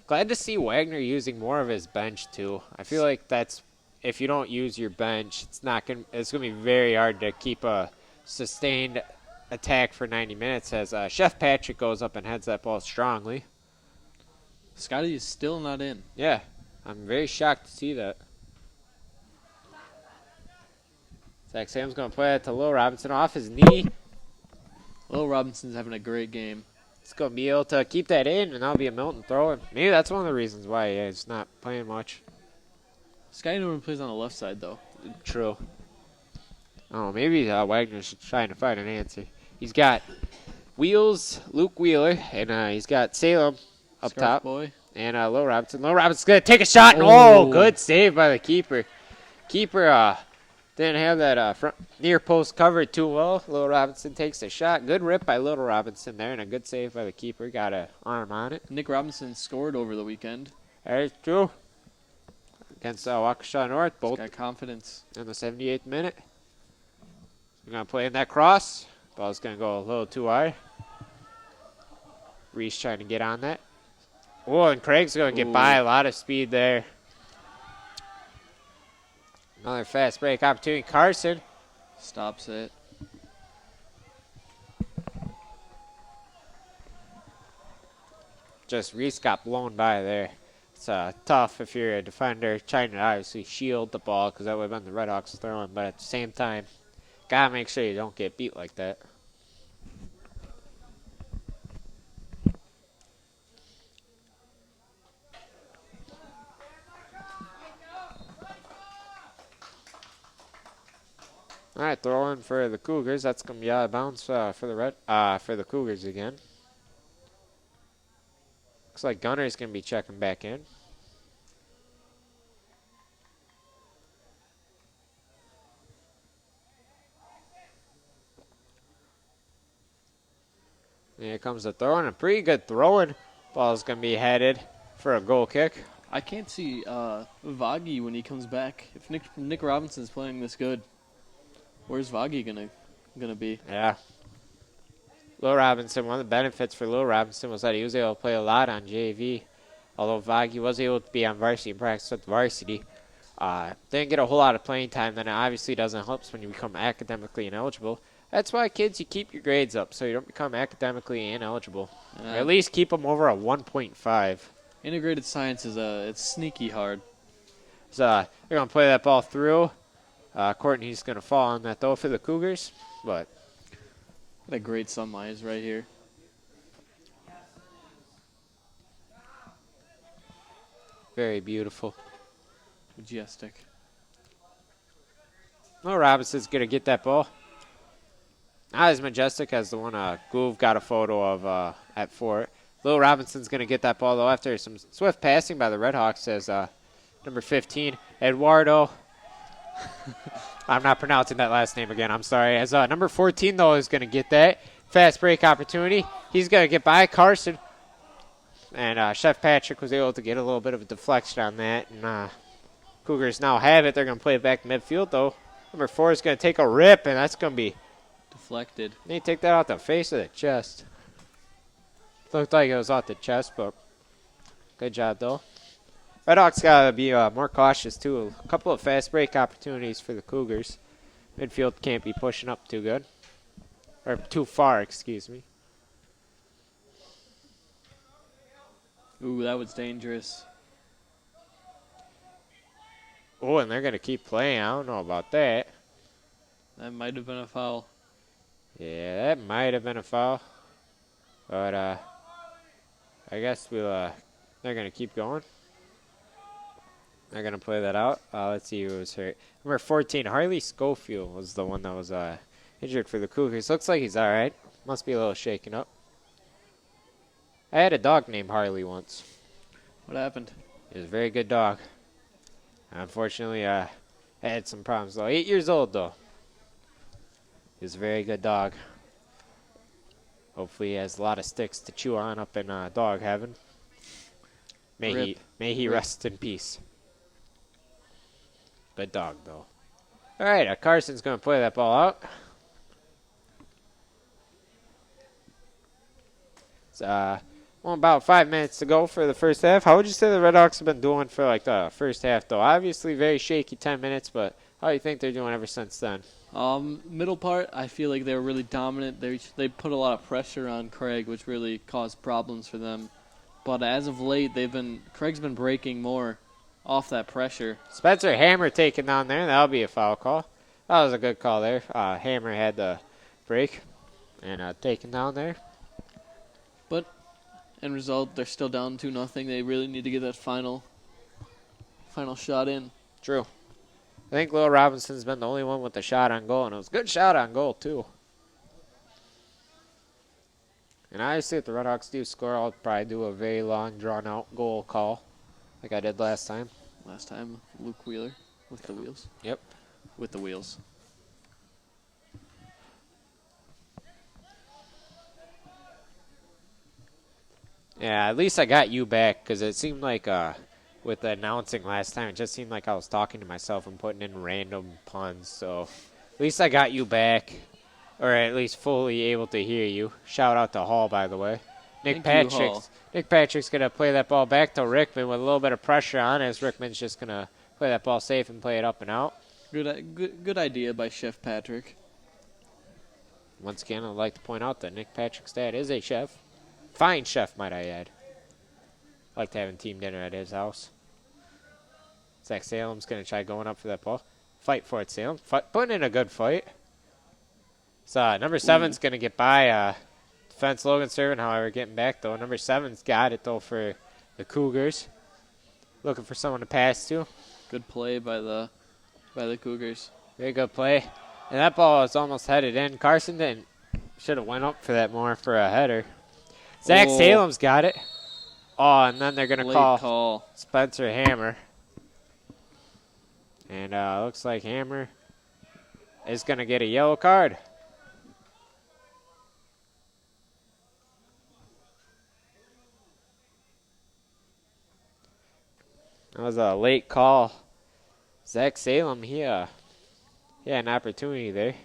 Glad to see Wagner using more of his bench, too. I feel like that's, if you don't use your bench, it's going to be very hard to keep a sustained attack for 90 minutes as Chef Patrick goes up and heads that ball strongly. Scotty is still not in. Yeah, I'm very shocked to see that. Zach Sam's going to play it to Lil Robinson off his knee. Lil Robinson's having a great game. He's going to be able to keep that in, and that'll be a Milton throw. And maybe that's one of the reasons why he's not playing much. Scotty normally plays on the left side, though. True. Oh, maybe Wagner's trying to find an answer. He's got Luke Wheeler, and he's got Salem up Scarf top. Boy. And Lil Robinson. Lil Robinson's going to take a shot. And, oh, good save by the keeper. Keeper didn't have that front near post covered too well. Lil Robinson takes a shot. Good rip by Lil Robinson there, and a good save by the keeper. Got an arm on it. Nick Robinson scored over the weekend. That is true. Against Waukesha North. Both got confidence. In the 78th minute. We're going to play in that cross. Ball's going to go a little too high. Reese trying to get on that. Oh, and Craig's going to get by. A lot of speed there. Another fast break opportunity. Carson stops it. Just Reese got blown by there. It's tough if you're a defender trying to obviously shield the ball because that would have been the Redhawks throwing. But at the same time, got to make sure you don't get beat like that. All right, throw in for the Cougars. That's gonna be out of bounds for the Cougars again. Looks like Gunner's gonna be checking back in. And here comes the throw, and a pretty good throwing. Ball's gonna be headed for a goal kick. I can't see Vaggie when he comes back. If Nick Robinson's playing this good. Where's Vaggie gonna be? Yeah. Lil Robinson, one of the benefits for Lil Robinson was that he was able to play a lot on JV. Although Vaggie was able to be on varsity and practice with varsity. Didn't get a whole lot of playing time, then it obviously doesn't help when you become academically ineligible. That's why, kids, you keep your grades up so you don't become academically ineligible. Or at least keep them over a 1.5. Integrated science is it's sneaky hard. So they're going to play that ball through. Courtney's going to fall on that, though, for the Cougars. But What a great sunrise right here. very beautiful. Majestic. Well, Robinson's going to get that ball. Not as majestic as the one Goove got a photo of at Fort. Lil Robinson's going to get that ball, though, after some swift passing by the Redhawks as number 15, Eduardo. I'm not pronouncing that last name again. I'm sorry. As number 14, though, is going to get that. Fast break opportunity. He's going to get by Carson. And Chef Patrick was able to get a little bit of a deflection on that. And Cougars now have it. They're going to play it back midfield, though. Number 4 is going to take a rip, and that's going to be deflected. They take that out the face of the chest. Looked like it was off the chest, but good job, though. Redhawks got to be more cautious, too. A couple of fast break opportunities for the Cougars. Midfield can't be pushing up too good. Or too far, excuse me. Ooh, that was dangerous. Oh, and they're going to keep playing. I don't know about that. That might have been a foul. Yeah, that might have been a foul. But I guess they're going to keep going. They're going to play that out. Let's see who was hurt. Number 14, Harley Schofield was the one that was injured for the Cougars. Looks like he's all right. Must be a little shaken up. I had a dog named Harley once. What happened? He was a very good dog. Unfortunately, I had some problems, though. 8 years old, though. He was a very good dog. Hopefully he has a lot of sticks to chew on up in dog heaven. May he rest in peace. Good dog, though. All right, Carson's going to play that ball out. It's about 5 minutes to go for the first half. How would you say the Redhawks have been doing for like the first half, though? Obviously, very shaky 10 minutes, but how do you think they're doing ever since then? Middle part, I feel like they were really dominant. They put a lot of pressure on Craig, which really caused problems for them. But as of late, Craig's been breaking more off that pressure. Spencer Hammer taken down there. That'll be a foul call. That was a good call there. Hammer had the break and taken down there. But end result, they're still down 2-0. They really need to get that final shot in. True. I think Lil Robinson's been the only one with a shot on goal, and it was a good shot on goal, too. And obviously, if the Redhawks do score, I'll probably do a very long, drawn-out goal call like I did last time. Last time, Luke Wheeler with the wheels. Yep. With the wheels. Yeah, at least I got you back, because it seemed like with the announcing last time, it just seemed like I was talking to myself and putting in random puns. So at least I got you back, or at least fully able to hear you. Shout out to Hall, by the way. Nick Patrick's going to play that ball back to Rickman with a little bit of pressure on, as Rickman's just going to play that ball safe and play it up and out. Good idea by Chef Patrick. Once again, I'd like to point out that Nick Patrick's dad is a chef. Fine chef, might I add. Liked having team dinner at his house. Zach Salem's going to try going up for that ball. Fight for it, Salem. Putting in a good fight. So number 7's going to get by defense Logan Servin, however, getting back, though. Number 7's got it, though, for the Cougars. Looking for someone to pass to. Good play by the Cougars. Very good play. And that ball was almost headed in. Carson should have went up for that more for a header. Zach Salem's got it. Oh, and then they're going to call Spencer Hammer. And looks like Hammer is going to get a yellow card. That was a late call. Zach Salem, he had an opportunity there.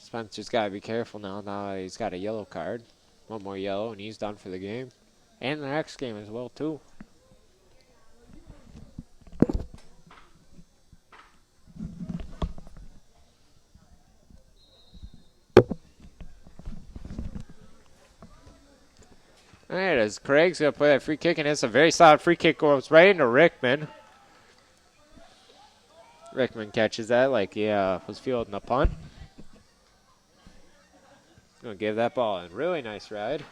Spencer's got to be careful now. Now he's got a yellow card. One more yellow, and he's done for the game. And the next game as well, too. All right, as Craig's going to play that free kick, and it's a very solid free kick. Goes right into Rickman. Rickman catches that like he was fielding a punt. Going to give that ball a really nice ride.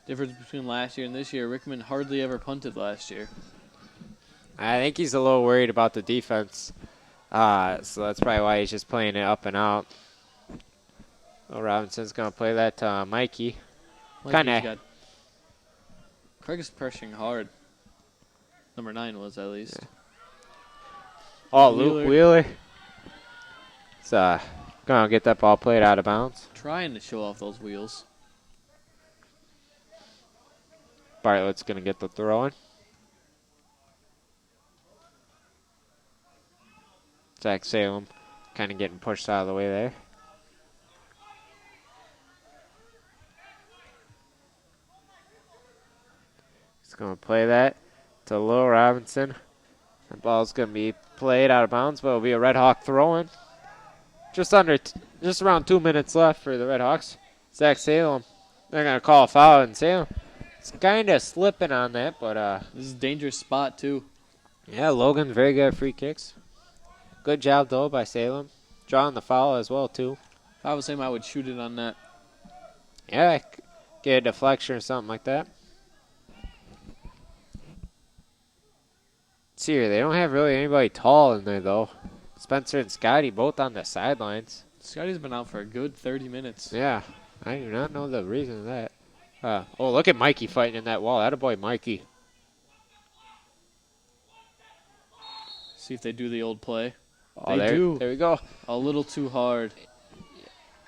Difference between last year and this year, Rickman hardly ever punted last year. I think he's a little worried about the defense. So that's probably why he's just playing it up and out. Oh, Robinson's going to play that to Mikey. Craig is pressuring hard. Number 9 was, at least. Yeah. Oh, Luke Wheeler. It's going to get that ball played out of bounds. Trying to show off those wheels. Bartlett's going to get the throw in. Zach Salem kind of getting pushed out of the way there. He's going to play that to Lil Robinson. The ball's going to be played out of bounds, but it'll be a Red Hawk throw-in. Just around 2 minutes left for the Red Hawks. Zach Salem, they're going to call a foul, and Salem is kind of slipping on that, but this is a dangerous spot too. Yeah, Logan's very good at free kicks. Good job though by Salem, drawing the foul as well too. If I was him, I would shoot it on net. Yeah, get a deflection or something like that. See here, they don't have really anybody tall in there though. Spencer and Scotty both on the sidelines. Scotty's been out for a good 30 minutes. Yeah, I do not know the reason of that. Oh, look at Mikey fighting in that wall. Attaboy, Mikey. See if they do the old play. Oh, they do. There we go. A little too hard.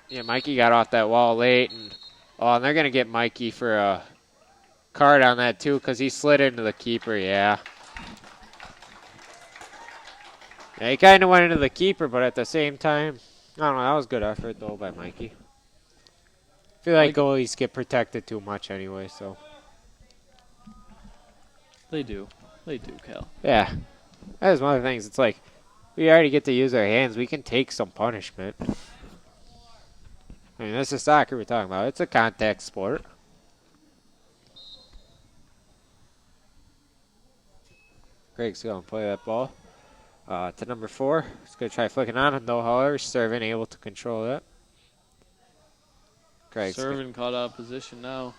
Yeah, Mikey got off that wall late. And they're going to get Mikey for a card on that too because he slid into the keeper, yeah. Yeah, he kind of went into the keeper, but at the same time, I don't know, that was good effort though by Mikey. I feel like goalies get protected too much anyway, so. They do, Cal. Yeah, that is one of the things. It's like, we already get to use our hands. We can take some punishment. I mean, this is soccer we're talking about. It's a contact sport. Craig's going to play that ball to number 4. He's going to try flicking on it, though, however, serving able to control that. Craig's serving caught out of position now.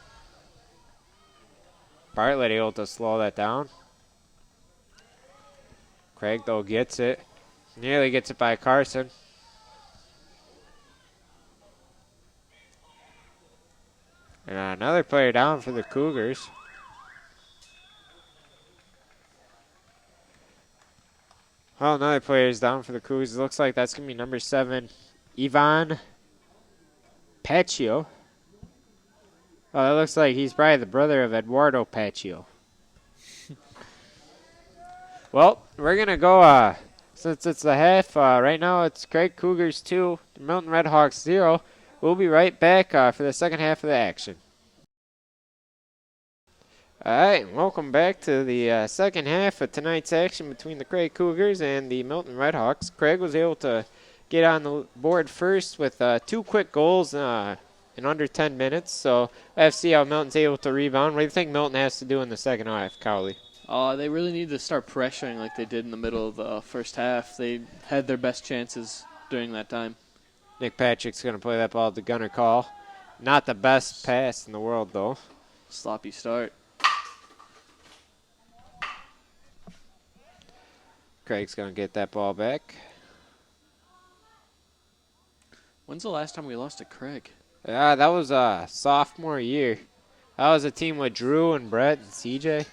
Bartlett able to slow that down. Craig, though, gets it. Nearly gets it by Carson. And another player down for the Cougars. Well, another player is down for the Cougars. It looks like that's going to be number 7, Ivan Paccio. Oh, that looks like he's probably the brother of Eduardo Paccio. Well, we're going to go, since it's the half, right now it's Craig Cougars 2, Milton Red Hawks 0. We'll be right back for the second half of the action. All right, welcome back to the second half of tonight's action between the Craig Cougars and the Milton Red Hawks. Craig was able to get on the board first with 2 quick goals in under 10 minutes. So we'll have to see how Milton's able to rebound. What do you think Milton has to do in the second half, Cowley? They really need to start pressuring like they did in the middle of the first half. They had their best chances during that time. Nick Patrick's going to play that ball to Gunnar Call. Not the best pass in the world, though. Sloppy start. Craig's going to get that ball back. When's the last time we lost to Craig? Yeah, that was sophomore year. That was a team with Drew and Brett and CJ.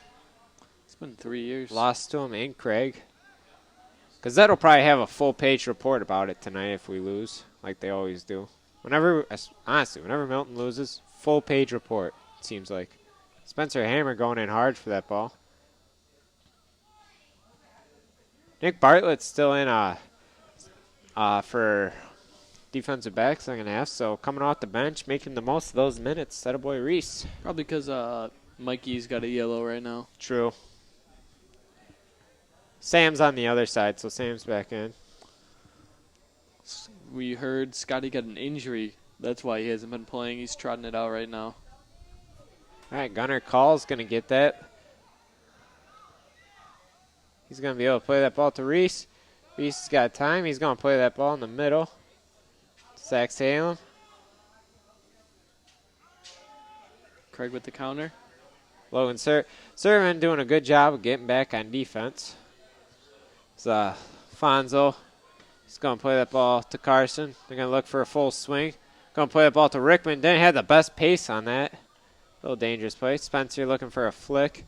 It's been 3 years. Lost to him and Craig. Gazette will probably have a full-page report about it tonight if we lose, like they always do. Honestly, whenever Milton loses, full-page report, it seems like. Spencer Hammer going in hard for that ball. Nick Bartlett's still in for defensive back second half, so coming off the bench, making the most of those minutes. Attaboy Reese. Probably because Mikey's got a yellow right now. True. Sam's on the other side, so Sam's back in. We heard Scotty got an injury That's why he hasn't been playing. He's trotting it out right now. All right, Gunnar Call's going to get that. He's going to be able to play that ball to Reese. Reese has got time. He's going to play that ball in the middle. Zach Salem. Craig with the counter. Logan Sermon doing a good job of getting back on defense. It's Fonzo. He's going to play that ball to Carson. They're going to look for a full swing. Going to play that ball to Rickman. Didn't have the best pace on that. A little dangerous play. Spencer looking for a flick.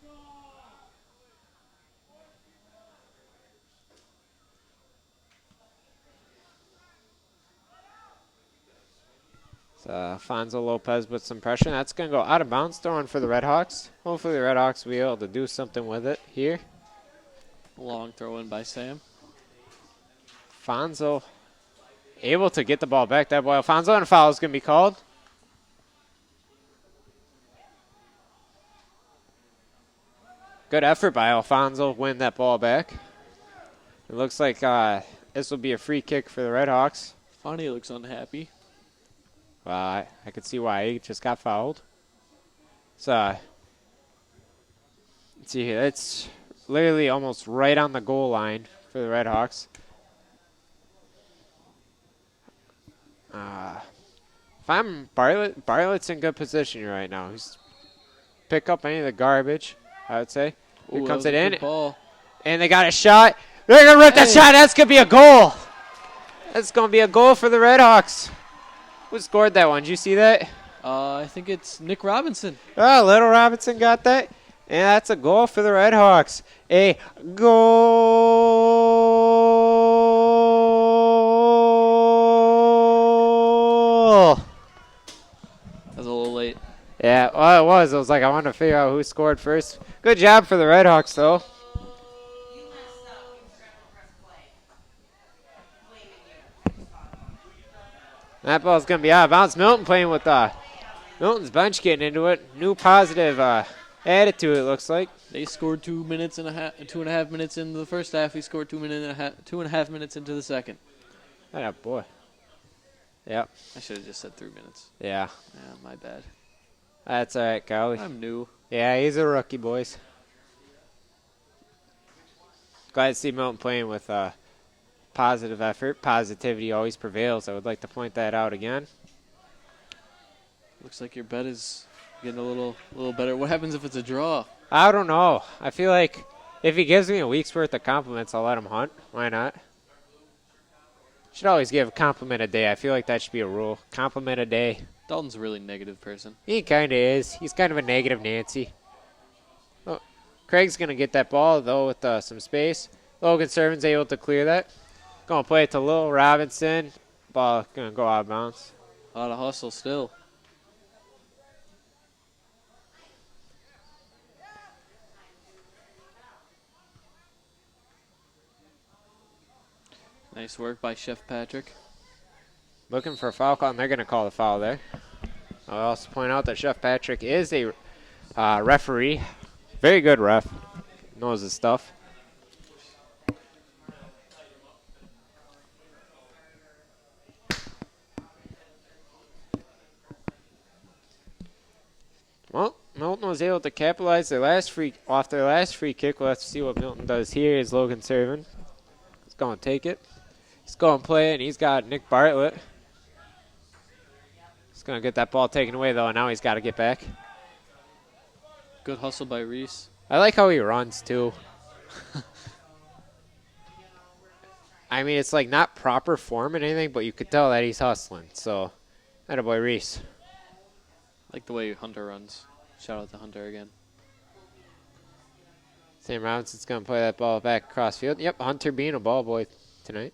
Fonzo Lopez with some pressure. That's going to go out of bounds, throwing for the Redhawks. Hopefully the Redhawks will be able to do something with it here. Long throw in by Sam. Fonzo able to get the ball back. That boy Alfonso, and a foul is going to be called. Good effort by Alfonso, win that ball back. It looks like this will be a free kick for the Redhawks. Fonny looks unhappy. I could see why he just got fouled. So, let's see here. It's literally almost right on the goal line for the Redhawks. If I'm Bartlett's in good position right now. He's pick up any of the garbage, I would say. Here comes it in. Ball. And they got a shot. They're going to rip that shot. That's going to be a goal. That's going to be a goal for the Redhawks. Who scored that one? Did you see that? I think it's Nick Robinson. Oh, Little Robinson got that. And that's a goal for the Redhawks. A goal. That was a little late. Yeah, well, it was. I was like, I wanted to figure out who scored first. Good job for the Redhawks, though. That ball's going to be out of bounds. Milton playing with Milton's bench getting into it. New positive attitude, it looks like. They scored 2.5 minutes into the first half. We scored 2.5 minutes into the second. Oh, boy. Yep. I should have just said 3 minutes. Yeah. Yeah, my bad. That's all right, Golly. I'm new. Yeah, he's a rookie, boys. Glad to see Milton playing with positive effort. Positivity always prevails. I would like to point that out again. Looks like your bet is getting a little better. What happens if it's a draw? I don't know. I feel like if he gives me a week's worth of compliments, I'll let him hunt. Why not? Should always give a compliment a day. I feel like that should be a rule. Compliment a day. Dalton's a really negative person. He kind of is. He's kind of a negative Nancy. Oh, Craig's going to get that ball, though, with some space. Logan Sermon's able to clear that. Going to play it to Lil Robinson. Ball going to go out of bounds. A lot of hustle still. Nice work by Chef Patrick. Looking for a foul call, and they're going to call the foul there. I'll also point out that Chef Patrick is a referee. Very good ref. Knows his stuff. Well, Milton was able to capitalize off their last free kick. We'll have to see what Milton does here. Is Logan serving. He's going to take it. He's going to play it, and he's got Nick Bartlett. He's going to get that ball taken away, though, and now he's got to get back. Good hustle by Reese. I like how he runs, too. I mean, it's like not proper form and anything, but you could tell that he's hustling. So, attaboy Reese. I like the way Hunter runs. Shout out to Hunter again. Sam Robinson's going to play that ball back across field. Yep, Hunter being a ball boy tonight.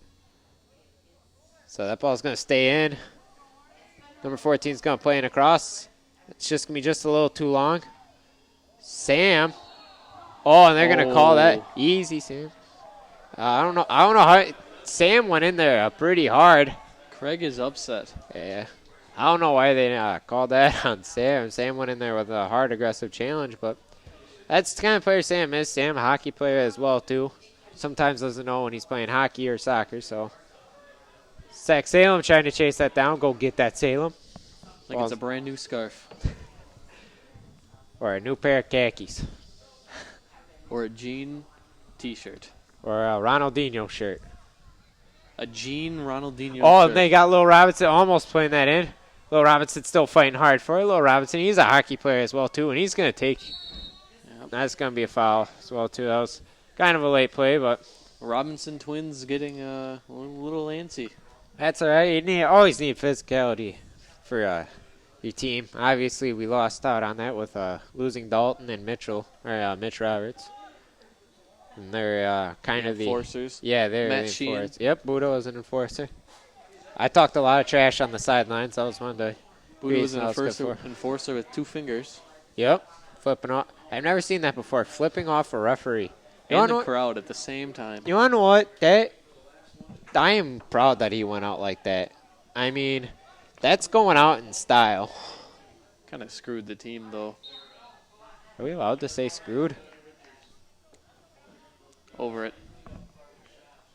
So that ball's going to stay in. Number 14 is going to play in across. It's just going to be just a little too long. Sam. Oh, and they're going to call that easy, Sam. I don't know how Sam went in there pretty hard. Craig is upset. Yeah. I don't know why they called that on Sam. Sam went in there with a hard, aggressive challenge, but that's the kind of player Sam is. Sam, a hockey player as well, too. Sometimes doesn't know when he's playing hockey or soccer, so. Zach Salem trying to chase that down. Go get that, Salem. Like it's a brand new scarf. Or a new pair of khakis. Or a jean t-shirt. Or a Ronaldinho shirt. A jean Ronaldinho Oh, shirt. and they got Lil Robinson almost putting that in. Lil Robinson's still fighting hard for it. Lil Robinson, he's a hockey player as well, too, and he's going to take. Yep. That's going to be a foul as well, too. That was kind of a late play, but. Robinson twins getting a little antsy. That's all right. You always need physicality for your team. Obviously, we lost out on that with losing Dalton and Mitch Roberts. And they're kind of the enforcers. Yeah, they're Matt the enforcers. Yep, Budo was an enforcer. I talked a lot of trash on the sidelines. That was one of the Budo was an enforcer with 2 fingers. Yep, flipping off. I've never seen that before. Flipping off a referee. And the crowd at the same time. You want to know what? I am proud that he went out like that. I mean, that's going out in style. Kind of screwed the team, though. Are we allowed to say screwed? Over it.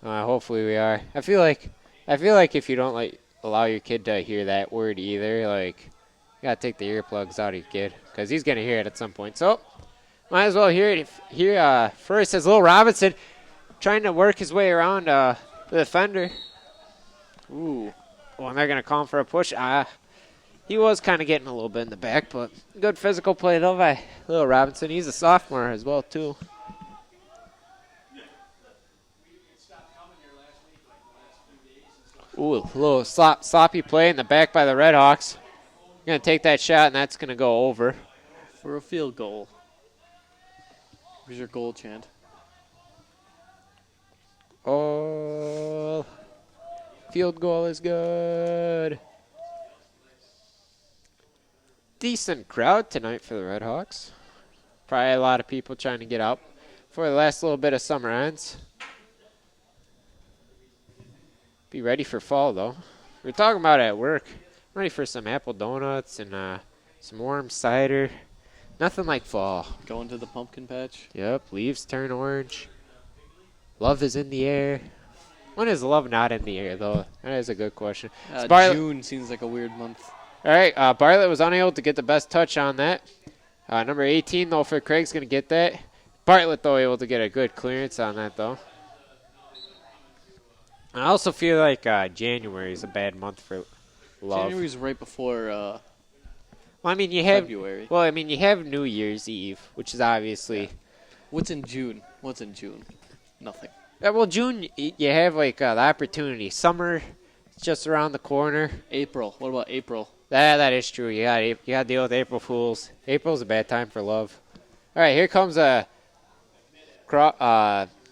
Hopefully we are. I feel like if you don't allow your kid to hear that word either, you gotta take the earplugs out of your kid because he's gonna hear it at some point. So might as well hear it. First as Lil Robinson trying to work his way around the defender. Ooh. Well, and they're gonna call him for a push. He was kind of getting a little bit in the back, but good physical play though by Lil Robinson. He's a sophomore as well too. Ooh, a little sloppy play in the back by the Redhawks. Going to take that shot, and that's going to go over. For a field goal. Where's your goal chant? Oh, field goal is good. Decent crowd tonight for the Redhawks. Probably a lot of people trying to get out for the last little bit of summer ends. Be ready for fall, though. We were talking about it at work. I'm ready for some apple donuts and some warm cider. Nothing like fall. Going to the pumpkin patch. Yep, leaves turn orange. Love is in the air. When is love not in the air, though? That is a good question. June seems like a weird month. All right, Bartlett was unable to get the best touch on that. Number 18, though, for Craig's going to get that. Bartlett, though, able to get a good clearance on that, though. I also feel like January is a bad month for love. January's right before well, I mean, you have February. Well, I mean, you have New Year's Eve, which is obviously. Yeah. What's in June? Nothing. Yeah, well, June you have the opportunity. Summer, just around the corner. April. What about April? That is true. You got to deal with April Fools. April's a bad time for love. All right, here comes the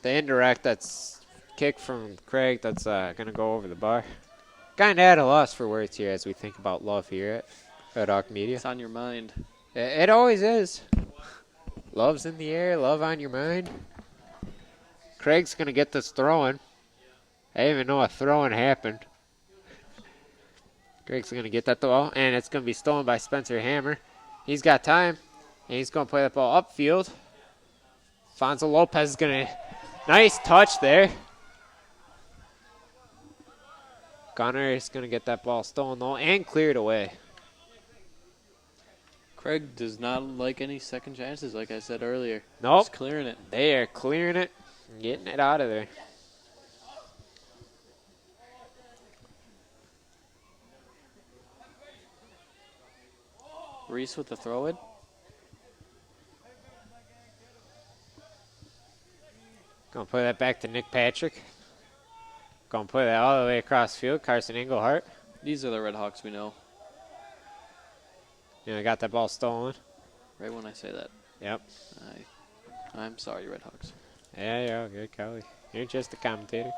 indirect that's. Kick from Craig that's going to go over the bar. Kind of at a loss for words here as we think about love here at Hawk Media. It's on your mind. It always is. Love's in the air, love on your mind. Craig's going to get this throwing. I didn't even know a throwing happened. Craig's going to get that ball, and it's going to be stolen by Spencer Hammer. He's got time, and he's going to play that ball upfield. Fonzo Lopez is going to... Nice touch there. Gunner is going to get that ball stolen, though, and cleared away. Craig does not like any second chances, like I said earlier. Nope. Just clearing it. They are clearing it and getting it out of there. Reese with the throw-in. Going to play that back to Nick Patrick. Going to play that all the way across field. Carson Englehart. These are the Redhawks we know. Yeah, got that ball stolen. Right when I say that. Yep. I'm sorry, Redhawks. Yeah, you're all good, Kelly. You're just a commentator.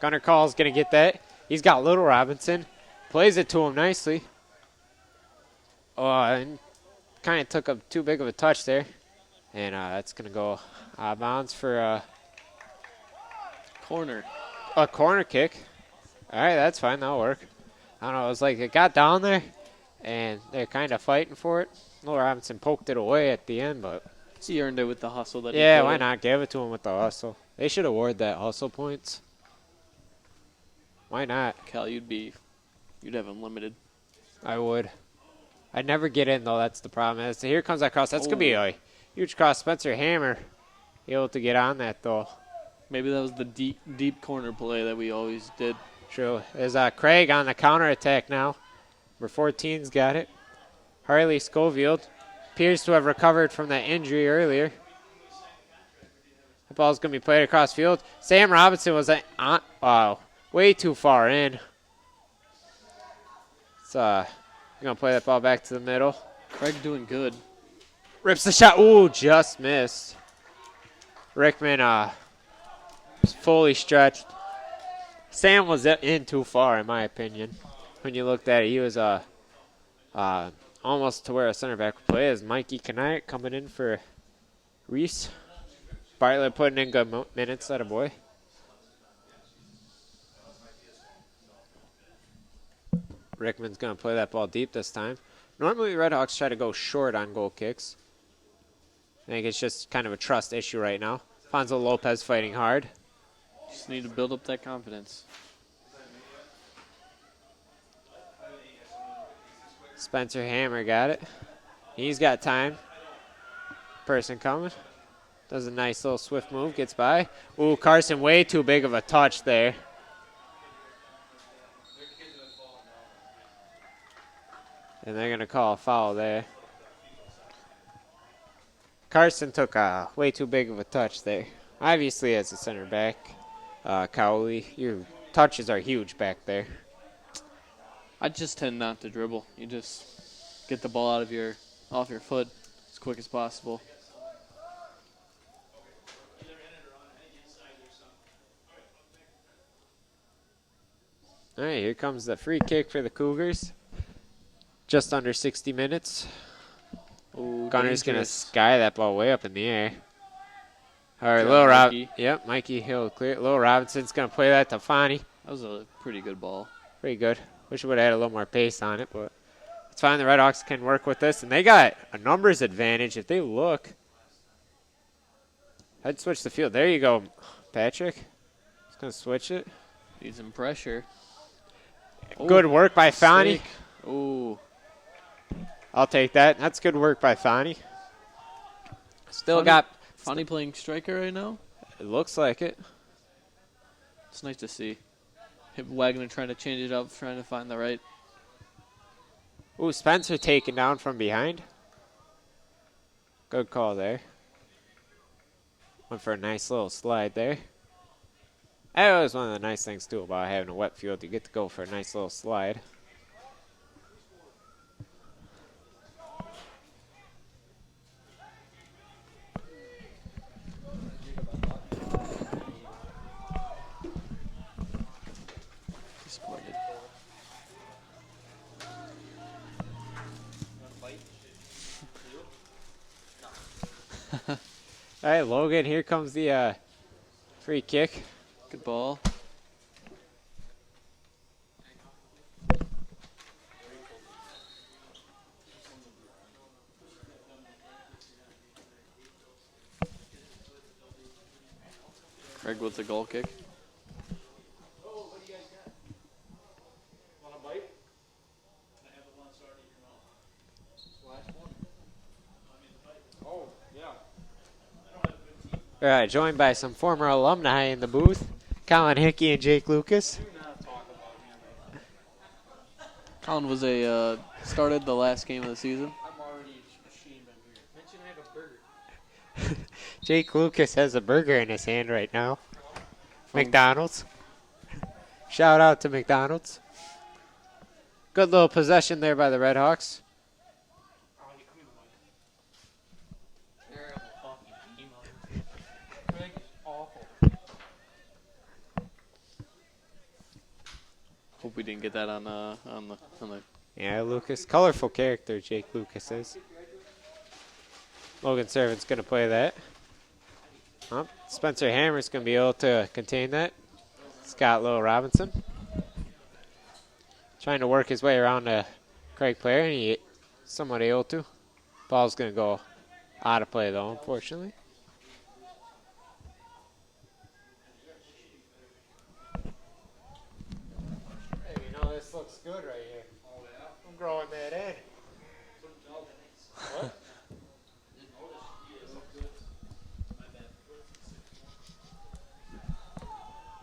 Gunner Call's going to get that. He's got Little Robinson. Plays it to him nicely. Oh, and kind of took too big of a touch there. And that's going to go out of bounds for corner. A corner kick. All right, that's fine. That'll work. I don't know. It was like it got down there, and they're kind of fighting for it. Little Robinson poked it away at the end, but he earned it with the hustle that he yeah, why not give it to him with the hustle? They should award that hustle points. Why not? Cal, you'd have unlimited. I would. I never get in, though. That's the problem. So here comes that cross. That's going to be a huge cross. Spencer Hammer able to get on that, though. Maybe that was the deep corner play that we always did. True. There's Craig on the counter attack now. Number 14's got it. Harley Schofield appears to have recovered from that injury earlier. The ball's going to be played across field. Sam Robinson was way too far in. So going to play that ball back to the middle. Craig doing good. Rips the shot. Ooh, just missed. Rickman was fully stretched. Sam was in too far, in my opinion. When you looked at it, he was almost to where a center back would play. As Mikey Kaniak coming in for Reese. Bartlett putting in good minutes, that a boy. Rickman's going to play that ball deep this time. Normally, Redhawks try to go short on goal kicks. I think it's just kind of a trust issue right now. Fonzo Lopez fighting hard. Just need to build up that confidence. Spencer Hammer got it. He's got time. Person coming. Does a nice little swift move. Gets by. Ooh, Carson way too big of a touch there. And they're going to call a foul there. Carson took a way too big of a touch there. Obviously, as a center back, Cowley, your touches are huge back there. I just tend not to dribble. You just get the ball off your foot as quick as possible. All right, here comes the free kick for the Cougars. Just under 60 minutes. Ooh, Gunner's going to dangerous. sky that ball way up in the air. All right, Good Lil job, Mikey. Yep, Mikey Hill clear. Lil Robinson's going to play that to Fonny. That was a pretty good ball. Pretty good. Wish we would have had a little more pace on it, but it's fine. The Redhawks can work with this, and they got a numbers advantage. If they look, I'd switch the field. There you go, Patrick. Just going to switch it. Need some pressure. Good work by Fonny. Ooh. I'll take that. That's good work by Fonny. Still Fonny- got. Fonny playing striker right now? It looks like it. It's nice to see. Wagner trying to change it up, trying to find the right. Ooh, Spencer taken down from behind. Good call there. Went for a nice little slide there. That was one of the nice things, too, about having a wet field. You get to go for a nice little slide. Disappointed. All right, Logan, here comes the free kick. Good ball. Craig with the goal kick. All right, joined by some former alumni in the booth, Colin Hickey and Jake Lucas. Colin was started the last game of the season. I'm already ashamed of here. Mention I have a burger. Jake Lucas has a burger in his hand right now. McDonald's. Shout out to McDonald's. Good little possession there by the Redhawks. Oh, you come in, Mike. Terrible fucking team out here. Craig is awful. Hope we didn't get that on the. Yeah, Lucas. Colorful character, Jake Lucas is. Logan Servant's going to play that. Spencer Hammer's going to be able to contain that. Scott Lil Robinson. Trying to work his way around the Craig player, and he somewhat able to. Ball's going to go out of play, though, unfortunately. Hey, you know, this looks good right here. I'm growing that in.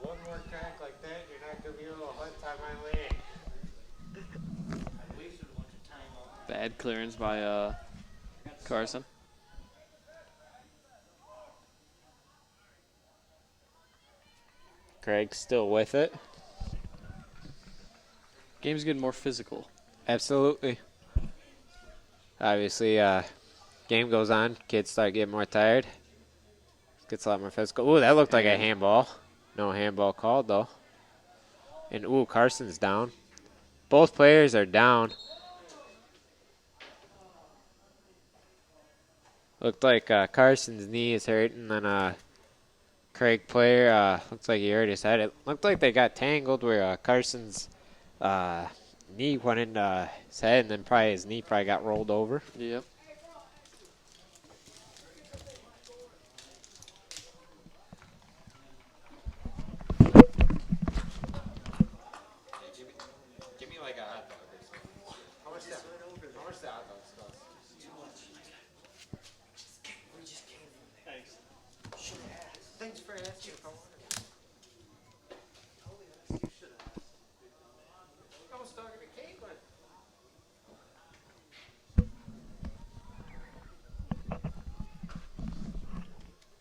One more crack like that, you're not going to be able to hunt on my land. Bad clearance by Carson. Craig's still with it. Game's getting more physical. Absolutely. Obviously, game goes on. Kids start getting more tired. Gets a lot more physical. Ooh, that looked like a handball. No handball called, though. And, ooh, Carson's down. Both players are down. Looked like Carson's knee is hurt, and then Craig player, looks like he hurt his head. It looked like they got tangled where Carson's knee went into his head, and then probably his knee probably got rolled over. Yep. Give me like a hot dog or something. How much that hot dog cost? Too much. We just came from there. Thanks. Thanks for asking if I wanted. You should have asked. I was talking to Caitlin.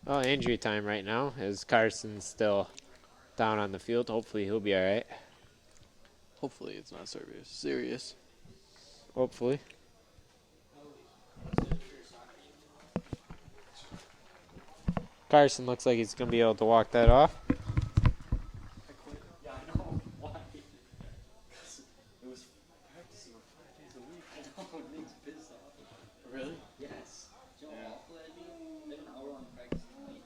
Well, injury time right now as Carson's still down on the field. Hopefully he'll be all right. Hopefully it's not serious. Hopefully. Carson looks like he's going to be able to walk that off. Yeah, I know. Why? Because it was practicing 5 days a week. I know, Nick's pissed off. Really? Yes. Do you know how awful that'd be? They have an hour-long practice tonight,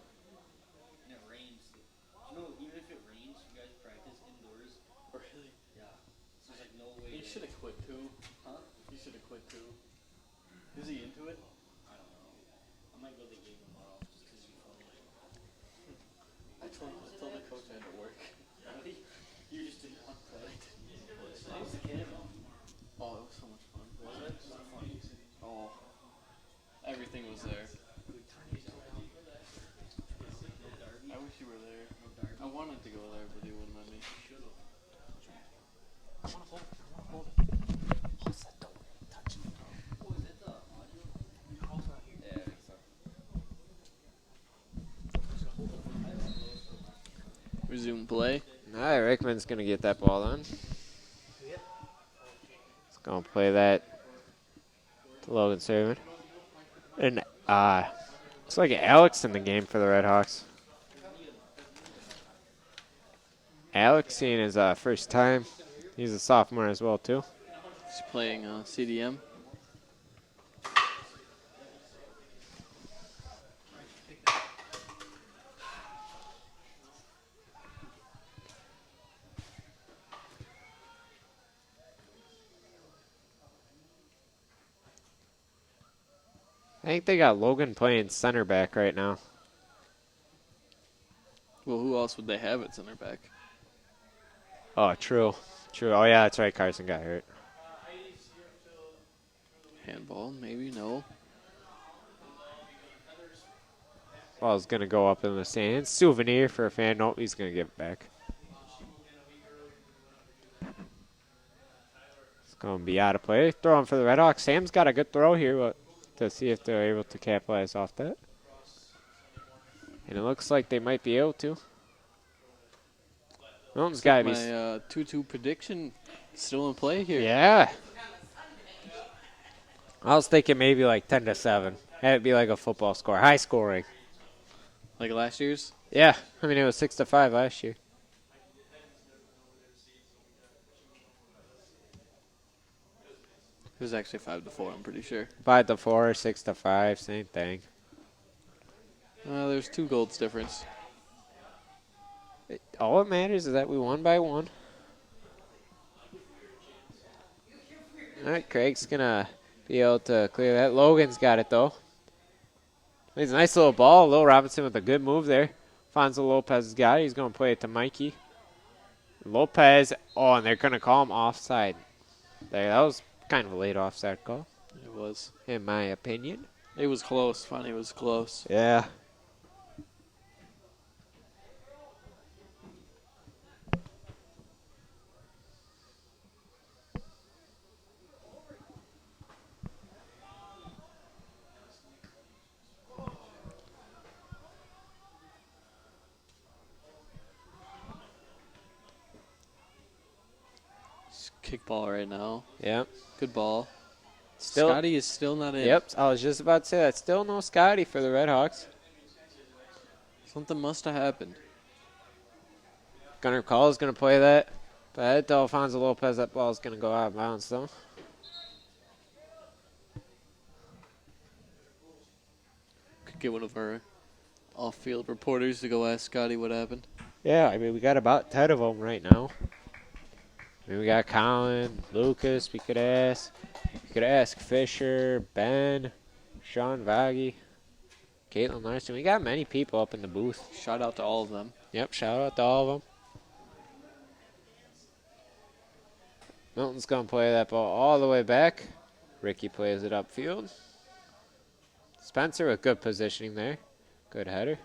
and it rains. You know, even if it rains, you guys practice indoors. Really? Yeah. So there's like no way. He should have quit too. Huh? He should have quit too. Is he into it? I don't know. I might go to the game tomorrow just because you fun. I told the coach I had to work. Really? You just didn't want to play. I was a kid. Oh, it was so much fun. Was it? Not funny. Oh, everything was there. I wish you were there. I wanted to go there, but he wouldn't let me. I want to hold it. Hold that. Don't touch it. Oh, is it the audio? Carl's not here. Yeah, I think so. Resume play. All right, Rickman's going to get that ball on. He's going to play that to Logan Servant. And looks like Alex in the game for the Red Hawks. Alex seeing his first time. He's a sophomore as well, too. He's playing CDM. I think they got Logan playing center back right now. Well, who else would they have at center back? Oh, true. True. Oh, yeah, that's right. Carson got hurt. Handball, maybe, no. Ball's going to go up in the stands. Souvenir for a fan. Nope, he's going to give it back. It's going to be out of play. Throwing for the Red Hawks. Sam's got a good throw here, but to see if they're able to capitalize off that. And it looks like they might be able to. Milton's got to be. My 2-2 prediction still in play here. Yeah. I was thinking maybe like 10-7. Have it be like a football score. High scoring. Like last year's? Yeah. I mean, it was 6-5 last year. It was actually 5-4, I'm pretty sure. 5-4, 6-5, same thing. There's 2 goals difference. All that matters is that we won by 1. All right, Craig's going to be able to clear that. Logan's got it, though. It's a nice little ball. Lil Robinson with a good move there. Fonzo Lopez has got it. He's going to play it to Mikey. Lopez, oh, and they're going to call him offside. There, that was kind of a late offside call. It was. in my opinion. It was close. Finally, it was close. Yeah. Kick ball right now. Yep. Good ball. Still. Scotty is still not in. Yep. I was just about to say that. Still no Scotty for the Red Hawks. Something must have happened. Gunnar Call is going to play that. But to Alfonso Lopez, that ball is going to go out of bounds, though. Could get one of our off-field reporters to go ask Scotty what happened. Yeah, I mean, we got about 10 of them right now. I mean, we got Colin, Lucas, we could ask. We could ask Fisher, Ben, Sean Vaggy, Caitlin Larson. We got many people up in the booth. Shout out to all of them. Yep, shout out to all of them. Milton's going to play that ball all the way back. Ricky plays it upfield. Spencer with good positioning there. Good header.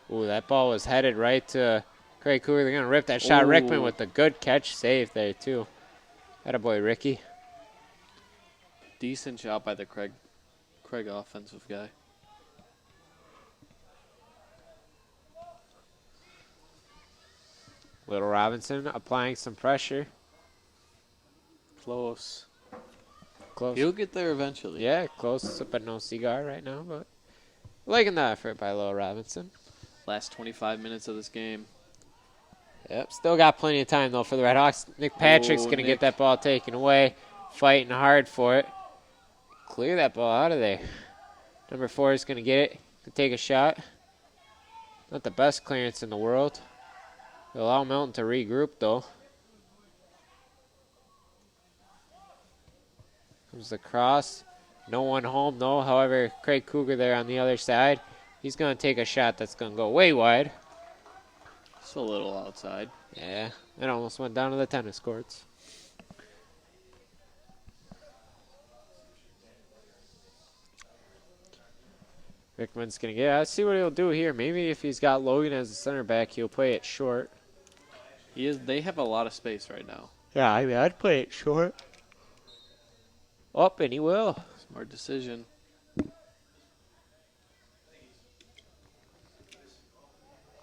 Ooh, that ball was headed right to Craig Cougar. They're going to rip that shot. Ooh. Rickman with the good catch save there, too. Attaboy, Ricky. Decent shot by the Craig offensive guy. Little Robinson applying some pressure. Close. Close. He'll get there eventually. Yeah, close, but no cigar right now. But liking the effort by Little Robinson. Last 25 minutes of this game. Yep, still got plenty of time, though, for the Red Hawks. Nick Patrick's going to get that ball taken away. Fighting hard for it. Clear that ball out of there. Number 4 is going to get it. Can take a shot. Not the best clearance in the world. It'll allow Milton to regroup, though. Comes the cross. No one home, though. However, Craig Cougar there on the other side. He's going to take a shot that's going to go way wide. Just a little outside. Yeah, it almost went down to the tennis courts. Rickman's going to get it. Let's see what he'll do here. Maybe if he's got Logan as a center back, he'll play it short. They have a lot of space right now. Yeah, I mean, I'd play it short. Up, and he will. Smart decision.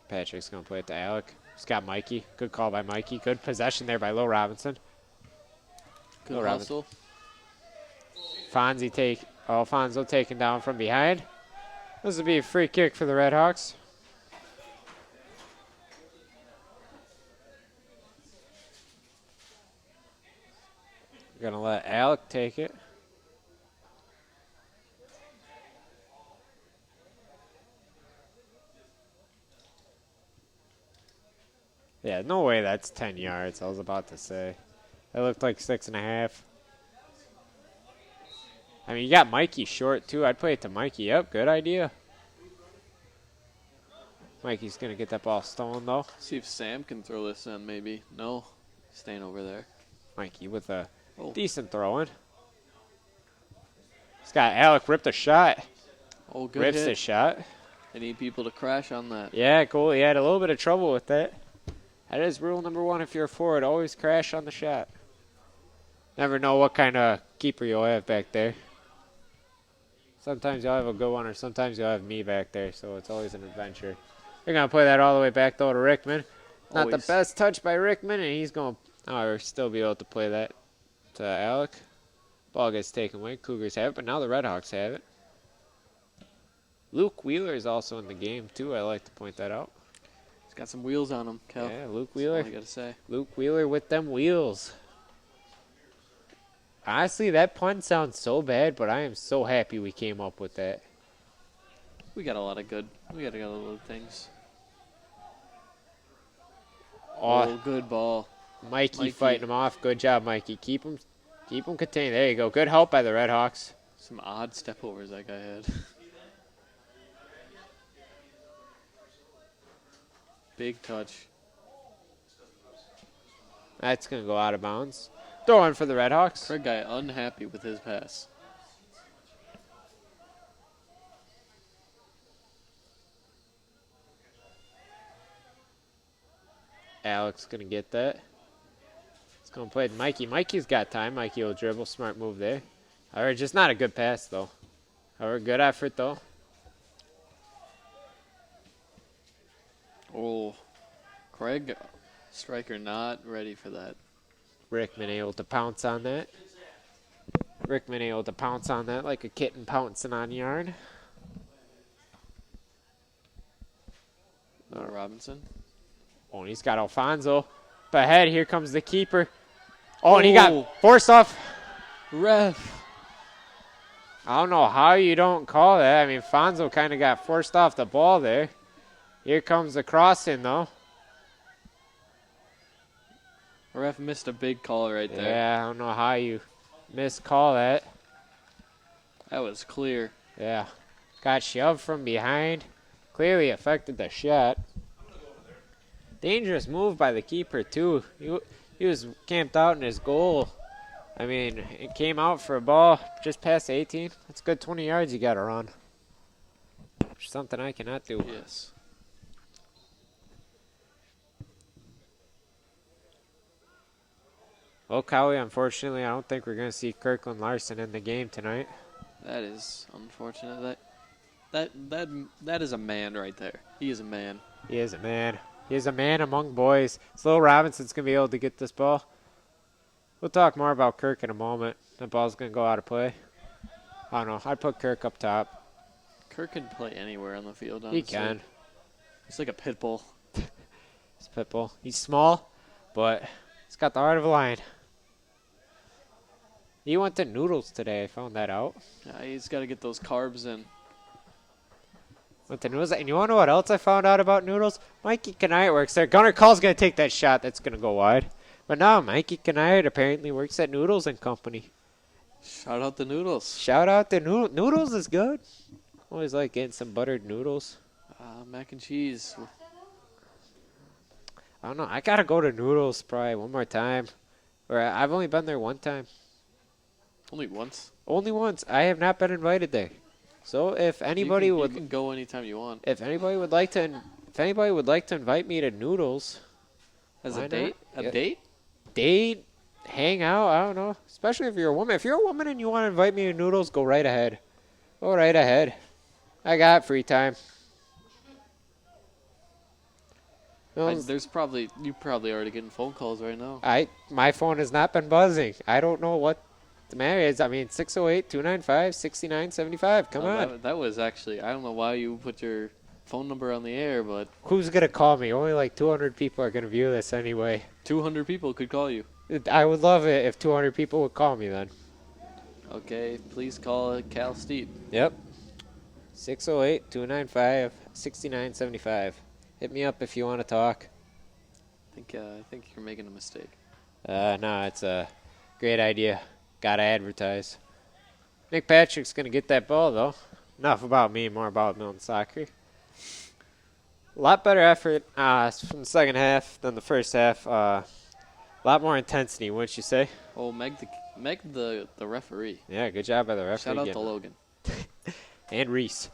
Patrick's going to play it to Alec. He's got Mikey. Good call by Mikey. Good possession there by Lil Robinson. Good hustle. Alfonso taken down from behind. This will be a free kick for the Red Hawks. We're going to let Alec take it. Yeah, no way that's 10 yards, I was about to say. That looked like 6.5. I mean, you got Mikey short, too. I'd play it to Mikey. Yep, good idea. Mikey's going to get that ball stolen, though. See if Sam can throw this in, maybe. No. Staying over there. Mikey with a decent throw-in. He's got Alec rip the shot. Oh, good Rips hit. the shot. They need people to crash on that. Yeah, cool. He had a little bit of trouble with that. That is rule number 1 if you're a forward. Always crash on the shot. Never know what kind of keeper you'll have back there. Sometimes you'll have a good one, or sometimes you'll have me back there, so it's always an adventure. They're going to play that all the way back, though, to Rickman. Not the best touch by Rickman, and he's going to still be able to play that to Alec. Ball gets taken away. Cougars have it, but now the Red Hawks have it. Luke Wheeler is also in the game, too. I like to point that out. He's got some wheels on him, Kel. Yeah, Luke Wheeler. That's all I got to say. Luke Wheeler with them wheels. Honestly, that pun sounds so bad, but I am so happy we came up with that. We got a lot of good things. Oh, good ball. Mikey fighting him off. Good job, Mikey. Keep him contained. There you go. Good help by the Red Hawks. Some odd step overs that guy had. Big touch. That's going to go out of bounds. Throwing for the Redhawks. Craig guy unhappy with his pass. Alex going to get that. It's going to play to Mikey. Mikey's got time. Mikey will dribble. Smart move there. All right, just not a good pass, though. All right, good effort, though. Oh, Craig, striker not ready for that. Rickman able to pounce on that. Rickman able to pounce on that like a kitten pouncing on yarn. Robinson. Oh, and he's got Alfonso. Up ahead, here comes the keeper. Oh, and he got forced off. Ref. I don't know how you don't call that. I mean, Fonzo kind of got forced off the ball there. Here comes the crossing, though. Ref missed a big call right there. Yeah, I don't know how you miscall that. That was clear. Yeah. Got shoved from behind. Clearly affected the shot. Dangerous move by the keeper, too. He was camped out in his goal. I mean, it came out for a ball just past 18. That's a good 20 yards you got to run. Something I cannot do. Yes. Well, Cowie, unfortunately, I don't think we're going to see Kirkland Larson in the game tonight. That is unfortunate. That is a man right there. He is a man. He is a man. He is a man among boys. Slow Robinson's going to be able to get this ball. We'll talk more about Kirk in a moment. The ball's going to go out of play. I don't know. I'd put Kirk up top. Kirk can play anywhere on the field, honestly. He can. He's like a pit bull. He's a pit bull. He's small, but he's got the heart of a lion. He went to noodles today. I found that out. Yeah, he's got to get those carbs in. Went to noodles. And you want to know what else I found out about noodles? Mikey Knight works there. Gunnar Call's going to take that shot. That's going to go wide. But now Mikey Knight apparently works at Noodles and Company. Shout out the noodles. Shout out to Noodles is good. Always like getting some buttered noodles. Mac and cheese. I don't know. I got to go to Noodles probably one more time. Or I've only been there one time. Only once? Only once. I have not been invited there. So if anybody you can go anytime you want. If anybody would like to invite me to Noodles. As a date? A date? Date, hang out, I don't know. Especially if you're a woman. If you're a woman and you want to invite me to Noodles, go right ahead. Go right ahead. I got free time. You probably already getting phone calls right now. My phone has not been buzzing. I don't know what the matter is. I mean, 608-295-6975. Come on. That was actually, I don't know why you put your phone number on the air, but who's going to call me? Only like 200 people are going to view this anyway. 200 people could call you. I would love it if 200 people would call me then. Okay, please call Cal Steep. Yep. 608-295-6975. Hit me up if you want to talk. I think you're making a mistake. No, it's a great idea. Gotta advertise. Nick Patrick's going to get that ball, though. Enough about me, more about Milton Soccer. A lot better effort from the second half than the first half. A lot more intensity, wouldn't you say? Oh, Meg the referee. Yeah, good job by the referee. Shout out to Logan. And Reese.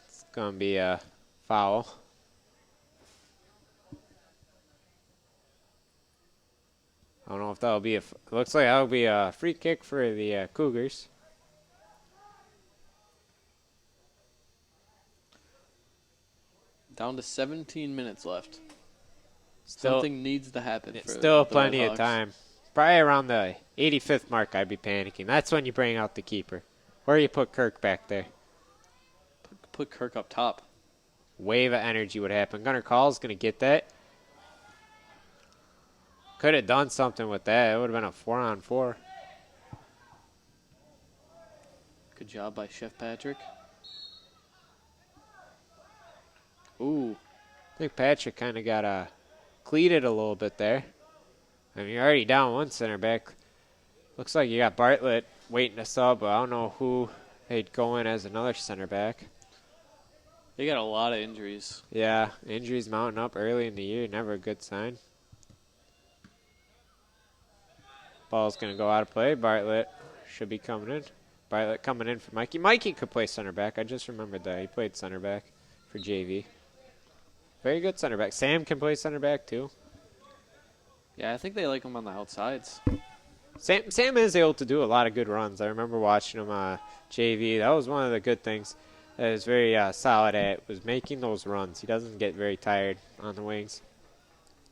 It's going to be a foul. I don't know if that'll be looks like that'll be a free kick for the Cougars. Down to 17 minutes left. Still, something needs to happen. Still plenty of time. Probably around the 85th mark, I'd be panicking. That's when you bring out the keeper. Or you put Kirk back there. Put Kirk up top. Wave of energy would happen. Gunnar Call's going to get that. Could have done something with that. It would have been a 4-on-4. Good job by Chef Patrick. Ooh. I think Patrick kind of got cleated a little bit there. I mean, you're already down one center back. Looks like you got Bartlett waiting to sub, but I don't know who they'd go in as another center back. They got a lot of injuries. Yeah, injuries mounting up early in the year. Never a good sign. Ball's going to go out of play. Bartlett should be coming in. Bartlett coming in for Mikey. Mikey could play center back. I just remembered that. He played center back for JV. Very good center back. Sam can play center back too. Yeah, I think they like him on the outsides. Sam is able to do a lot of good runs. I remember watching him JV. That was one of the good things that is very solid at, was making those runs. He doesn't get very tired on the wings.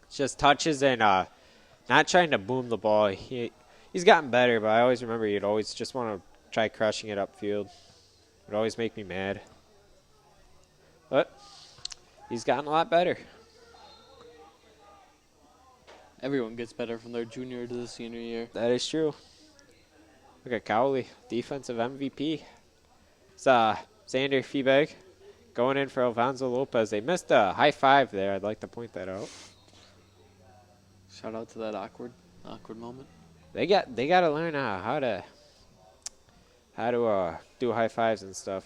It's just touches and not trying to boom the ball. He's gotten better, but I always remember he'd always just want to try crushing it upfield. It would always make me mad. But he's gotten a lot better. Everyone gets better from their junior to the senior year. That is true. Look at Cowley, defensive MVP. It's Xander Feebag going in for Alfonso Lopez. They missed a high five there. I'd like to point that out. Shout out to that awkward moment. They got to learn how to do high fives and stuff.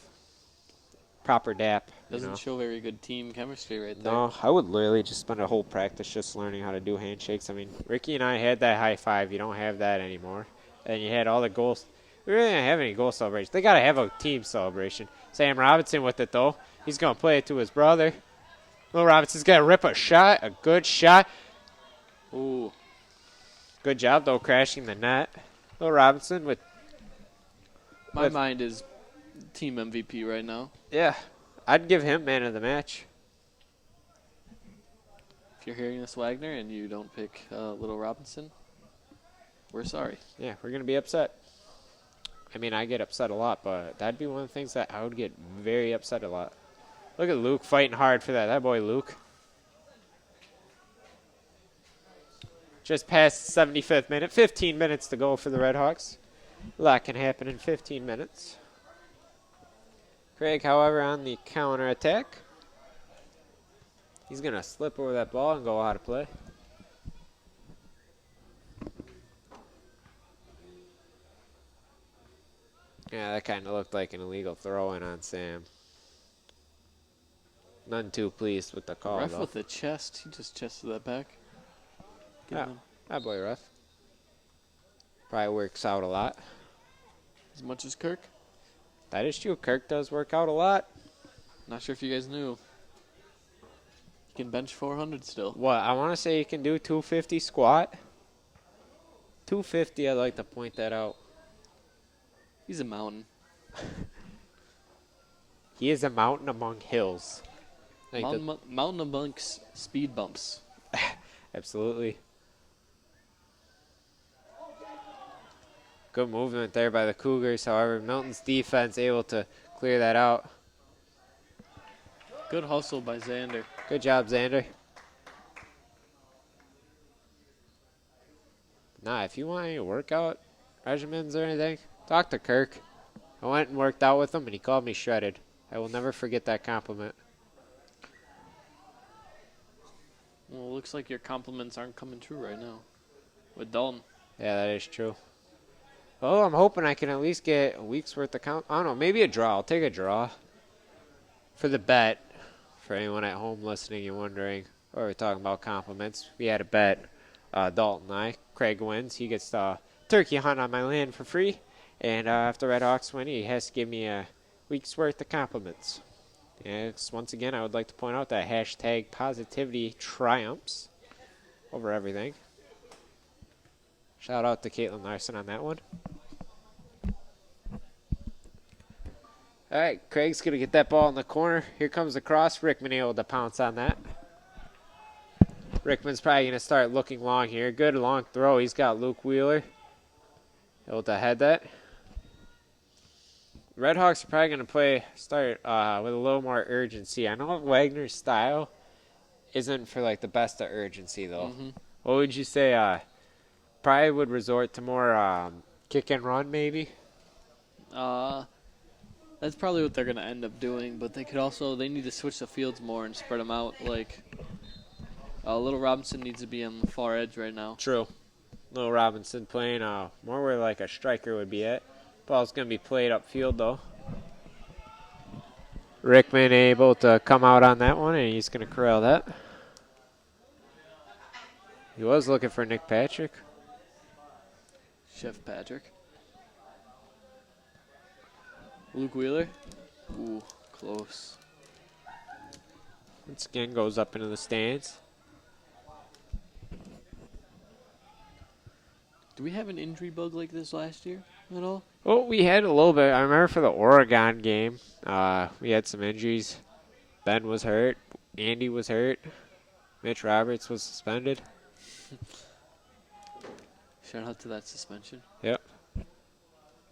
Proper dap. Doesn't show very good team chemistry right there. No, I would literally just spend a whole practice just learning how to do handshakes. I mean, Ricky and I had that high five. You don't have that anymore. And you had all the goals. We really didn't have any goal celebrations. They got to have a team celebration. Sam Robinson with it, though. He's going to play it to his brother. Will Robinson's going to rip a shot, a good shot. Ooh. Good job, though, crashing the net. Will Robinson with... My mind is team MVP right now. Yeah, I'd give him man of the match. If you're hearing this, Wagner, and you don't pick Little Robinson, we're sorry. Yeah, we're going to be upset. I mean, I get upset a lot, but that'd be one of the things that I would get very upset a lot. Look at Luke fighting hard for that. That boy, Luke. Just past the 75th minute. 15 minutes to go for the Redhawks. A lot can happen in 15 minutes. Craig, however, on the counter attack. He's going to slip over that ball and go out of play. Yeah, that kind of looked like an illegal throw-in on Sam. None too pleased with the call, Ref though. with the chest. He just chested that back. Yeah, that boy ref. Probably works out a lot. As much as Kirk. That is true. Kirk does work out a lot. Not sure if you guys knew. He can bench 400 still. What? I want to say he can do 250 squat. 250, I'd like to point that out. He's a mountain. He is a mountain among hills. Mountain amongst speed bumps. Absolutely. Good movement there by the Cougars. However, Milton's defense able to clear that out. Good hustle by Xander. Good job, Xander. Nah, if you want any workout regimens or anything, talk to Kirk. I went and worked out with him, and he called me shredded. I will never forget that compliment. Well, it looks like your compliments aren't coming true right now with Dalton. Yeah, that is true. Well, I'm hoping I can at least get a week's worth of I don't know, maybe a draw. I'll take a draw for the bet. For anyone at home listening and wondering, or we're talking about compliments, we had a bet, Dalton and I. Craig wins. He gets the turkey hunt on my land for free. And after Red Hawks win, he has to give me a week's worth of compliments. And once again, I would like to point out that hashtag positivity triumphs over everything. Shout out to Caitlin Larson on that one. All right, Craig's going to get that ball in the corner. Here comes the cross. Rickman able to pounce on that. Rickman's probably going to start looking long here. Good long throw. He's got Luke Wheeler able to head that. Redhawks are probably going to start with a little more urgency. I know Wagner's style isn't for like the best of urgency, though. Mm-hmm. What would you say? Probably would resort to more kick and run, maybe? That's probably what they're going to end up doing, but they need to switch the fields more and spread them out. Like, Little Robinson needs to be on the far edge right now. True. Little Robinson playing more where like a striker would be at. Ball's going to be played upfield, though. Rickman able to come out on that one, and he's going to corral that. He was looking for Nick Patrick. Chef Patrick. Luke Wheeler. Ooh, close. Once again, goes up into the stands. Do we have an injury bug like this last year at all? Well, we had a little bit. I remember for the Oregon game, we had some injuries. Ben was hurt. Andy was hurt. Mitch Roberts was suspended. Shout out to that suspension. Yep.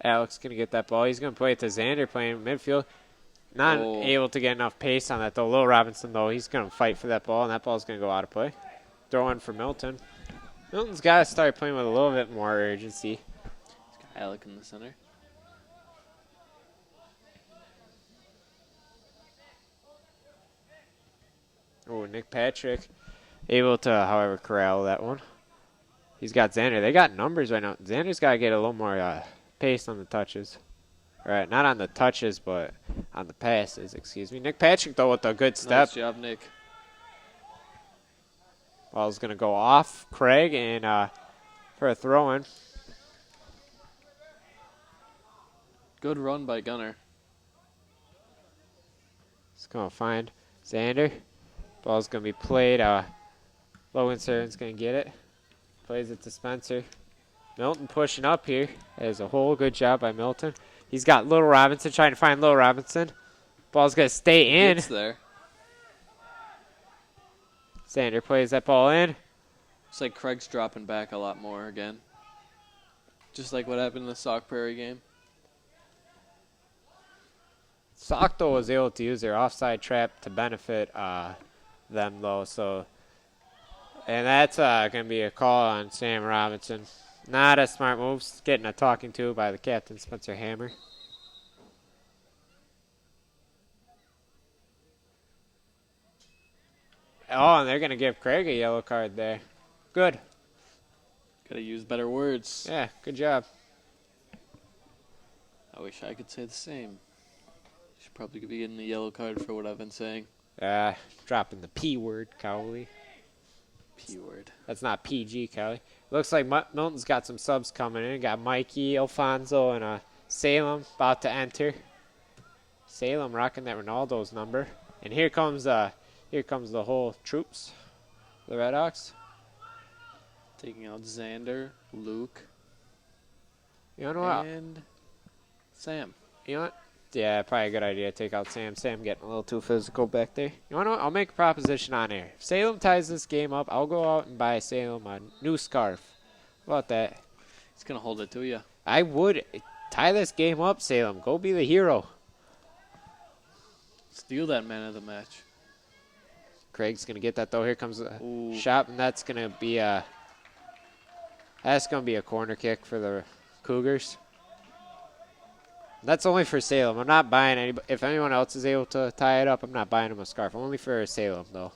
Alex going to get that ball. He's going to play it to Xander playing midfield. Not able to get enough pace on that, though. Lil Robinson, though, he's going to fight for that ball, and that ball's going to go out of play. Throw in for Milton. Milton's got to start playing with a little bit more urgency. He's got Alec in the center. Oh, Nick Patrick able to, however, corral that one. He's got Xander. They got numbers right now. Xander's got to get a little more pace on the touches. All right, not on the touches, but on the passes, excuse me. Nick Patrick, though, with a good step. Nice job, Nick. Ball's going to go off Craig and for a throw-in. Good run by Gunner. It's going to find Xander. Ball's going to be played. Logan Saren's going to get it. Plays it to Spencer. Milton pushing up here. That is a whole good job by Milton. He's got Little Robinson trying to find Little Robinson. Ball's going to stay in. It's there. Xander plays that ball in. It's like Craig's dropping back a lot more again. Just like what happened in the Sauk Prairie game. Sauk, though, was able to use their offside trap to benefit them, though. And that's going to be a call on Sam Robinson. Not a smart move. Getting a talking to by the captain, Spencer Hammer. Oh, and they're going to give Craig a yellow card there. Good. Gotta use better words. Yeah, good job. I wish I could say the same. Should probably be getting the yellow card for what I've been saying. Dropping the P word, Cowley. P word. That's not PG, Cowley. Looks like Milton's got some subs coming in. Got Mikey, Alfonso, and Salem about to enter. Salem rocking that Ronaldo's number. And here comes the whole troops, the Redhawks. Taking out Xander, Luke, You know what? and Sam. You know what? Yeah, probably a good idea to take out Sam. Sam getting a little too physical back there. You know what? I'll make a proposition on air. If Salem ties this game up, I'll go out and buy Salem a new scarf. How about that? He's going to hold it to you. I would tie this game up, Salem. Go be the hero. Steal that man of the match. Craig's going to get that, though. Here comes the Ooh. shot, and that's going to be a corner kick for the Cougars. That's only for Salem. I'm not buying any. If anyone else is able to tie it up, I'm not buying him a scarf. Only for Salem, though.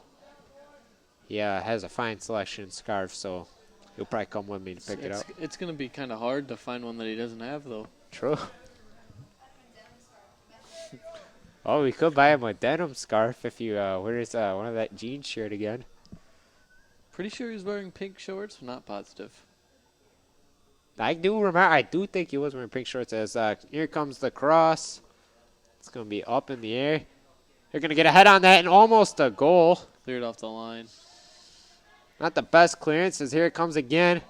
He has a fine selection of scarves, so he'll probably come with me to pick it up. It's going to be kind of hard to find one that he doesn't have, though. True. Oh, we could buy him a denim scarf if he wears one of that jean shirt again. Pretty sure he's wearing pink shorts. Not positive. I do remember. I do think he was wearing pink shorts. As here comes the cross. It's gonna be up in the air. They're gonna get a head on that and almost a goal. Cleared off the line. Not the best clearances. Here it comes again.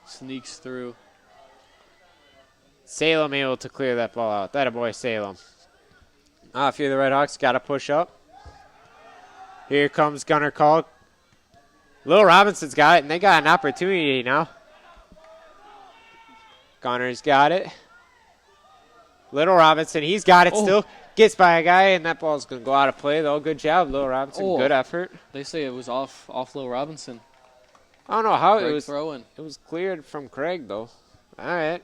Sneaks through. Salem able to clear that ball out. That a boy, Salem. If you're the Redhawks, got to push up. Here comes Gunner Call. Lil Robinson's got it, and they got an opportunity now. Gunner's got it. Little Robinson, he's got it still. Gets by a guy, and that ball's going to go out of play, though. Good job, Lil Robinson. Good effort. They say it was off Lil Robinson. I don't know how Craig it was. throwing. It was cleared from Craig, though. All right.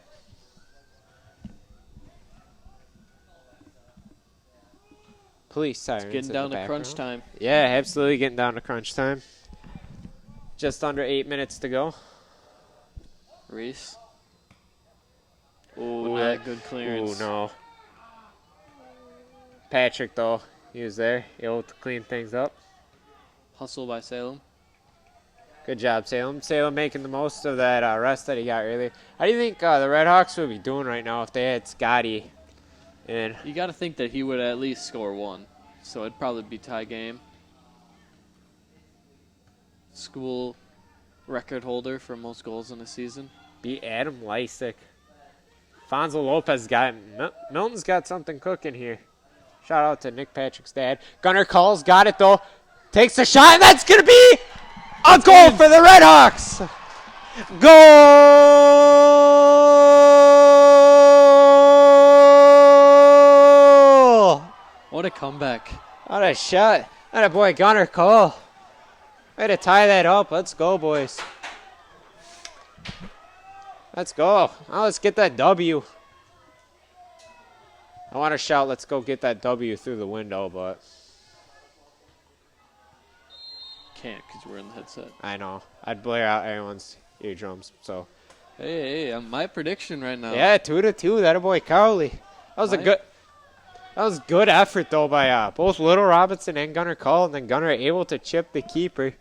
Police sirens. It's getting down to crunch time. Yeah, absolutely getting down to crunch time. Just under 8 minutes to go. Reese. Ooh, not good clearance. Ooh, no. Patrick, though, he was there, able to clean things up. Hustle by Salem. Good job, Salem. Salem making the most of that rest that he got earlier. How do you think the Red Hawks would be doing right now if they had Scotty in? You got to think that he would at least score one, so it'd probably be tie game. School record holder for most goals in a season. Be Adam Lysick. Fonzo Lopez got Milton's got something cooking here. Shout out to Nick Patrick's dad. Gunnar Calls got it though. Takes a shot, and that's gonna be a goal for the Red Hawks. Goal! What a comeback. What a shot. What a boy, Gunnar Cole. Way to tie that up. Let's go, boys. Let's go. Now let's get that W. I want to shout, let's go get that W through the window, but Can't because we're in the headset. I know. I'd blare out everyone's eardrums, so. Hey, my prediction right now. Yeah, 2-2. That a boy, Cowley. That was good effort, though, by both Little Robinson and Gunnar Cole, and then Gunnar able to chip the keeper.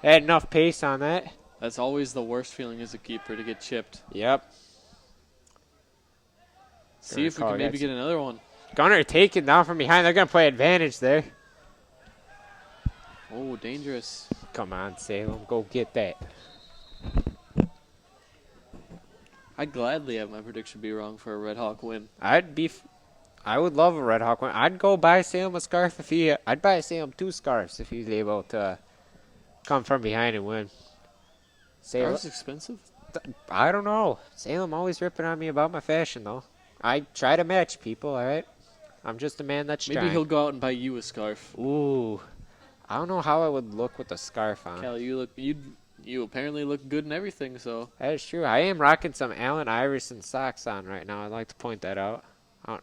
Had enough pace on that. That's always the worst feeling as a keeper, to get chipped. Yep. See if we can maybe get another one. Gunnar taken down from behind. They're going to play advantage there. Oh, dangerous. Come on, Salem. Go get that. I'd gladly have my prediction be wrong for a Red Hawk win. I would love a Red Hawk win. I'd go buy Salem a scarf I'd buy Salem 2 scarves if he's able to come from behind and win. Salem, Scarves expensive? I don't know. Salem always ripping on me about my fashion, though. I try to match people, all right? I'm just a man that's Maybe trying. he'll go out and buy you a scarf. Ooh. I don't know how I would look with a scarf on. Cal, you apparently look good in everything, so. That is true. I am rocking some Allen Iverson socks on right now. I'd like to point that out.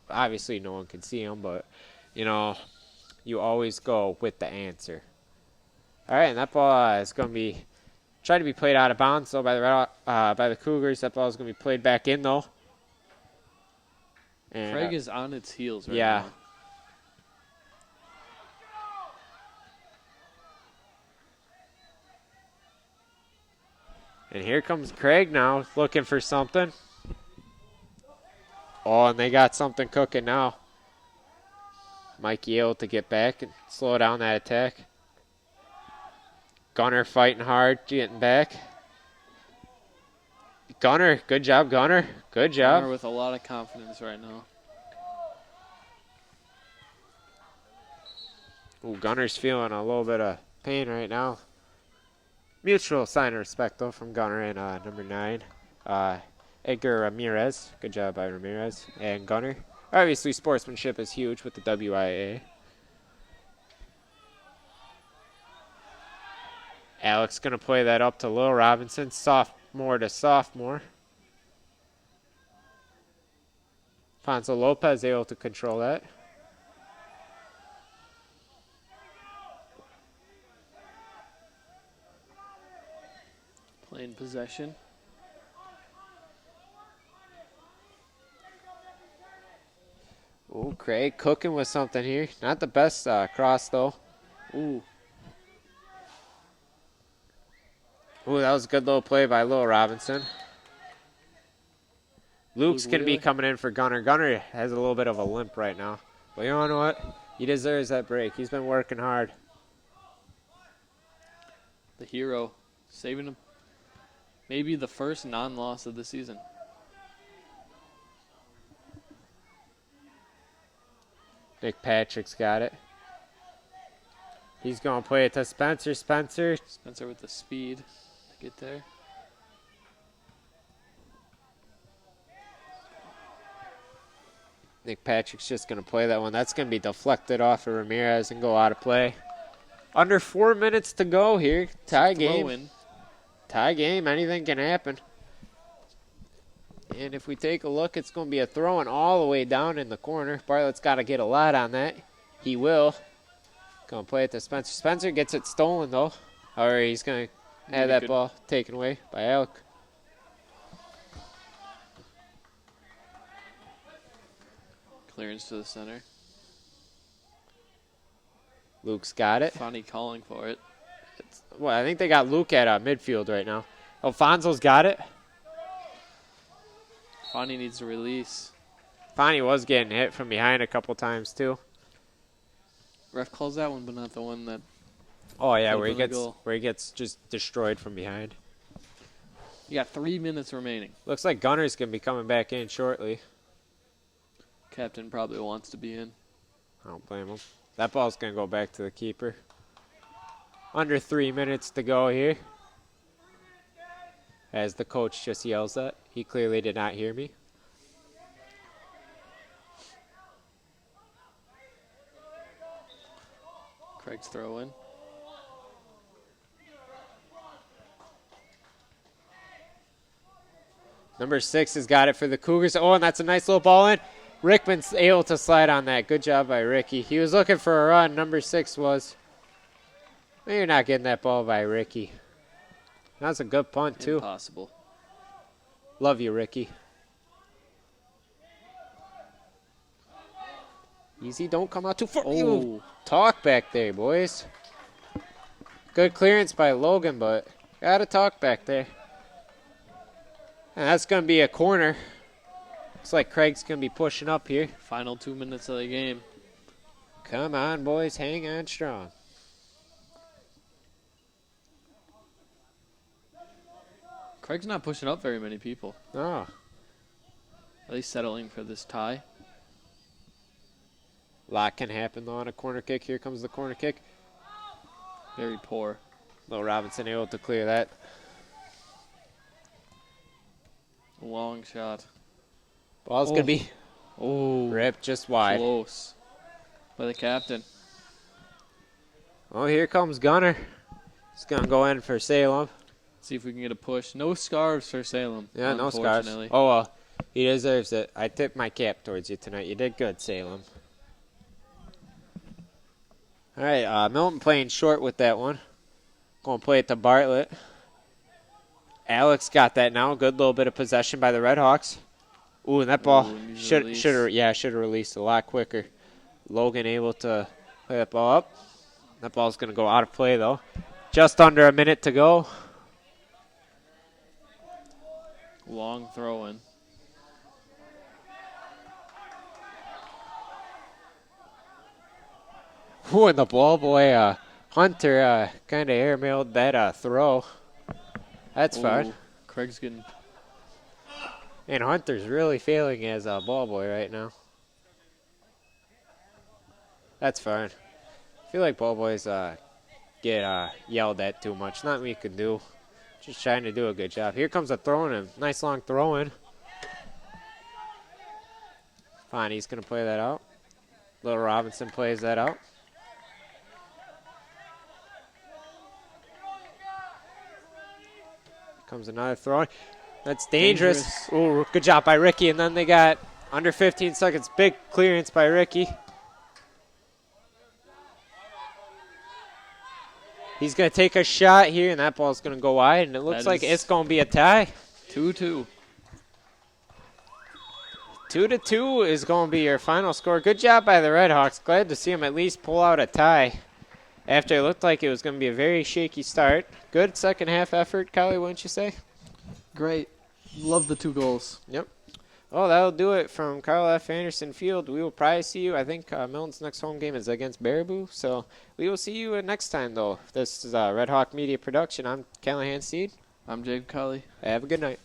Obviously, no one can see them, but, you always go with the answer. All right, and that ball is going to be tried to be played out of bounds, though, by the Cougars. That ball is going to be played back in, though. And, Craig is on its heels right yeah. now. And here comes Craig now, looking for something. Oh, and they got something cooking now. Mikey able to get back and slow down that attack. Gunnar fighting hard, getting back. Gunnar, good job, Gunnar. Good job. Gunnar with a lot of confidence right now. Ooh, Gunnar's feeling a little bit of pain right now. Mutual sign of respect, though, from Gunnar and number 9. Edgar Ramirez. Good job by Ramirez and Gunnar. Obviously, sportsmanship is huge with the WIA. Alex going to play that up to Lil Robinson. Sophomore to sophomore. Fonzo Lopez able to control that. Playing possession. Ooh, Craig cooking with something here. Not the best cross, though. Ooh. Ooh, that was a good little play by Lil Robinson. Luke's going to be coming in for Gunnar. Gunnar has a little bit of a limp right now. But you know what? He deserves that break. He's been working hard. The hero. Saving him. Maybe the first non-loss of the season. Nick Patrick's got it. He's going to play it to Spencer. Spencer with the speed to get there. Nick Patrick's just going to play that one. That's going to be deflected off of Ramirez and go out of play. Under 4 minutes to go here. Tie game. Tie game. Anything can happen. And if we take a look, it's going to be a throw-in all the way down in the corner. Bartlett's got to get a lot on that. He will. Going to play it to Spencer. Spencer gets it stolen, though. Or he's going to have that ball taken away by Alec. Clearance to the center. Luke's got it. Funny calling for it. Well, I think they got Luke at midfield right now. Alfonso's got it. Fonny needs to release. Fonny was getting hit from behind a couple times too. Ref calls that one, but not the one that. Oh yeah, Could've been a goal. where he gets just destroyed from behind. You got 3 minutes remaining. Looks like Gunner's gonna be coming back in shortly. Captain probably wants to be in. I don't blame him. That ball's gonna go back to the keeper. Under 3 minutes to go here. As the coach just yells that. He clearly did not hear me. Craig's throw in. Number 6 has got it for the Cougars. Oh, and that's a nice little ball in. Rickman's able to slide on that. Good job by Ricky. He was looking for a run. Number 6 was. You're not getting that ball by Ricky. That's a good punt, too. Impossible. Love you, Ricky. Easy, don't come out too far. Oh. Talk back there, boys. Good clearance by Logan, but gotta talk back there. And that's going to be a corner. Looks like Craig's going to be pushing up here. Final 2 minutes of the game. Come on, boys. Hang on strong. Craig's not pushing up very many people. Oh. At least settling for this tie. A lot can happen, though, on a corner kick. Here comes the corner kick. Very poor. Little Robinson able to clear that. Long shot. Ball's going to be ripped just wide. Close. By the captain. Oh, here comes Gunner. He's going to go in for Salem. See if we can get a push. No scarves for Salem. Yeah, no scarves. Oh, well, he deserves it. I tip my cap towards you tonight. You did good, Salem. All right, Milton playing short with that one. Going to play it to Bartlett. Alex got that now. Good little bit of possession by the Redhawks. Ooh, and that ball should have released a lot quicker. Logan able to play that ball up. That ball's going to go out of play, though. Just under a minute to go. Long throw in. Ooh, and the ball boy, Hunter, kind of airmailed that throw. That's fine. Craig's getting. And Hunter's really failing as a ball boy right now. That's fine. I feel like ball boys get yelled at too much. Nothing we can do. Just trying to do a good job. Here comes a throw in. A nice long throw in. Fine, he's going to play that out. Little Robinson plays that out. Comes another throw. That's dangerous. Ooh, good job by Ricky. And then they got under 15 seconds. Big clearance by Ricky. He's going to take a shot here, and that ball's going to go wide. And it looks like it's going to be a tie. 2-2. 2-2 is going to be your final score. Good job by the Redhawks. Glad to see them at least pull out a tie after it looked like it was going to be a very shaky start. Good second half effort, Kylie, wouldn't you say? Great. Love the 2 goals. Yep. Well, that'll do it from Carl F. Anderson Field. We will probably see you. I think Milton's next home game is against Baraboo. So we will see you next time, though. This is Red Hawk Media Production. I'm Callahan Steed. I'm Jacob Colley. Have a good night.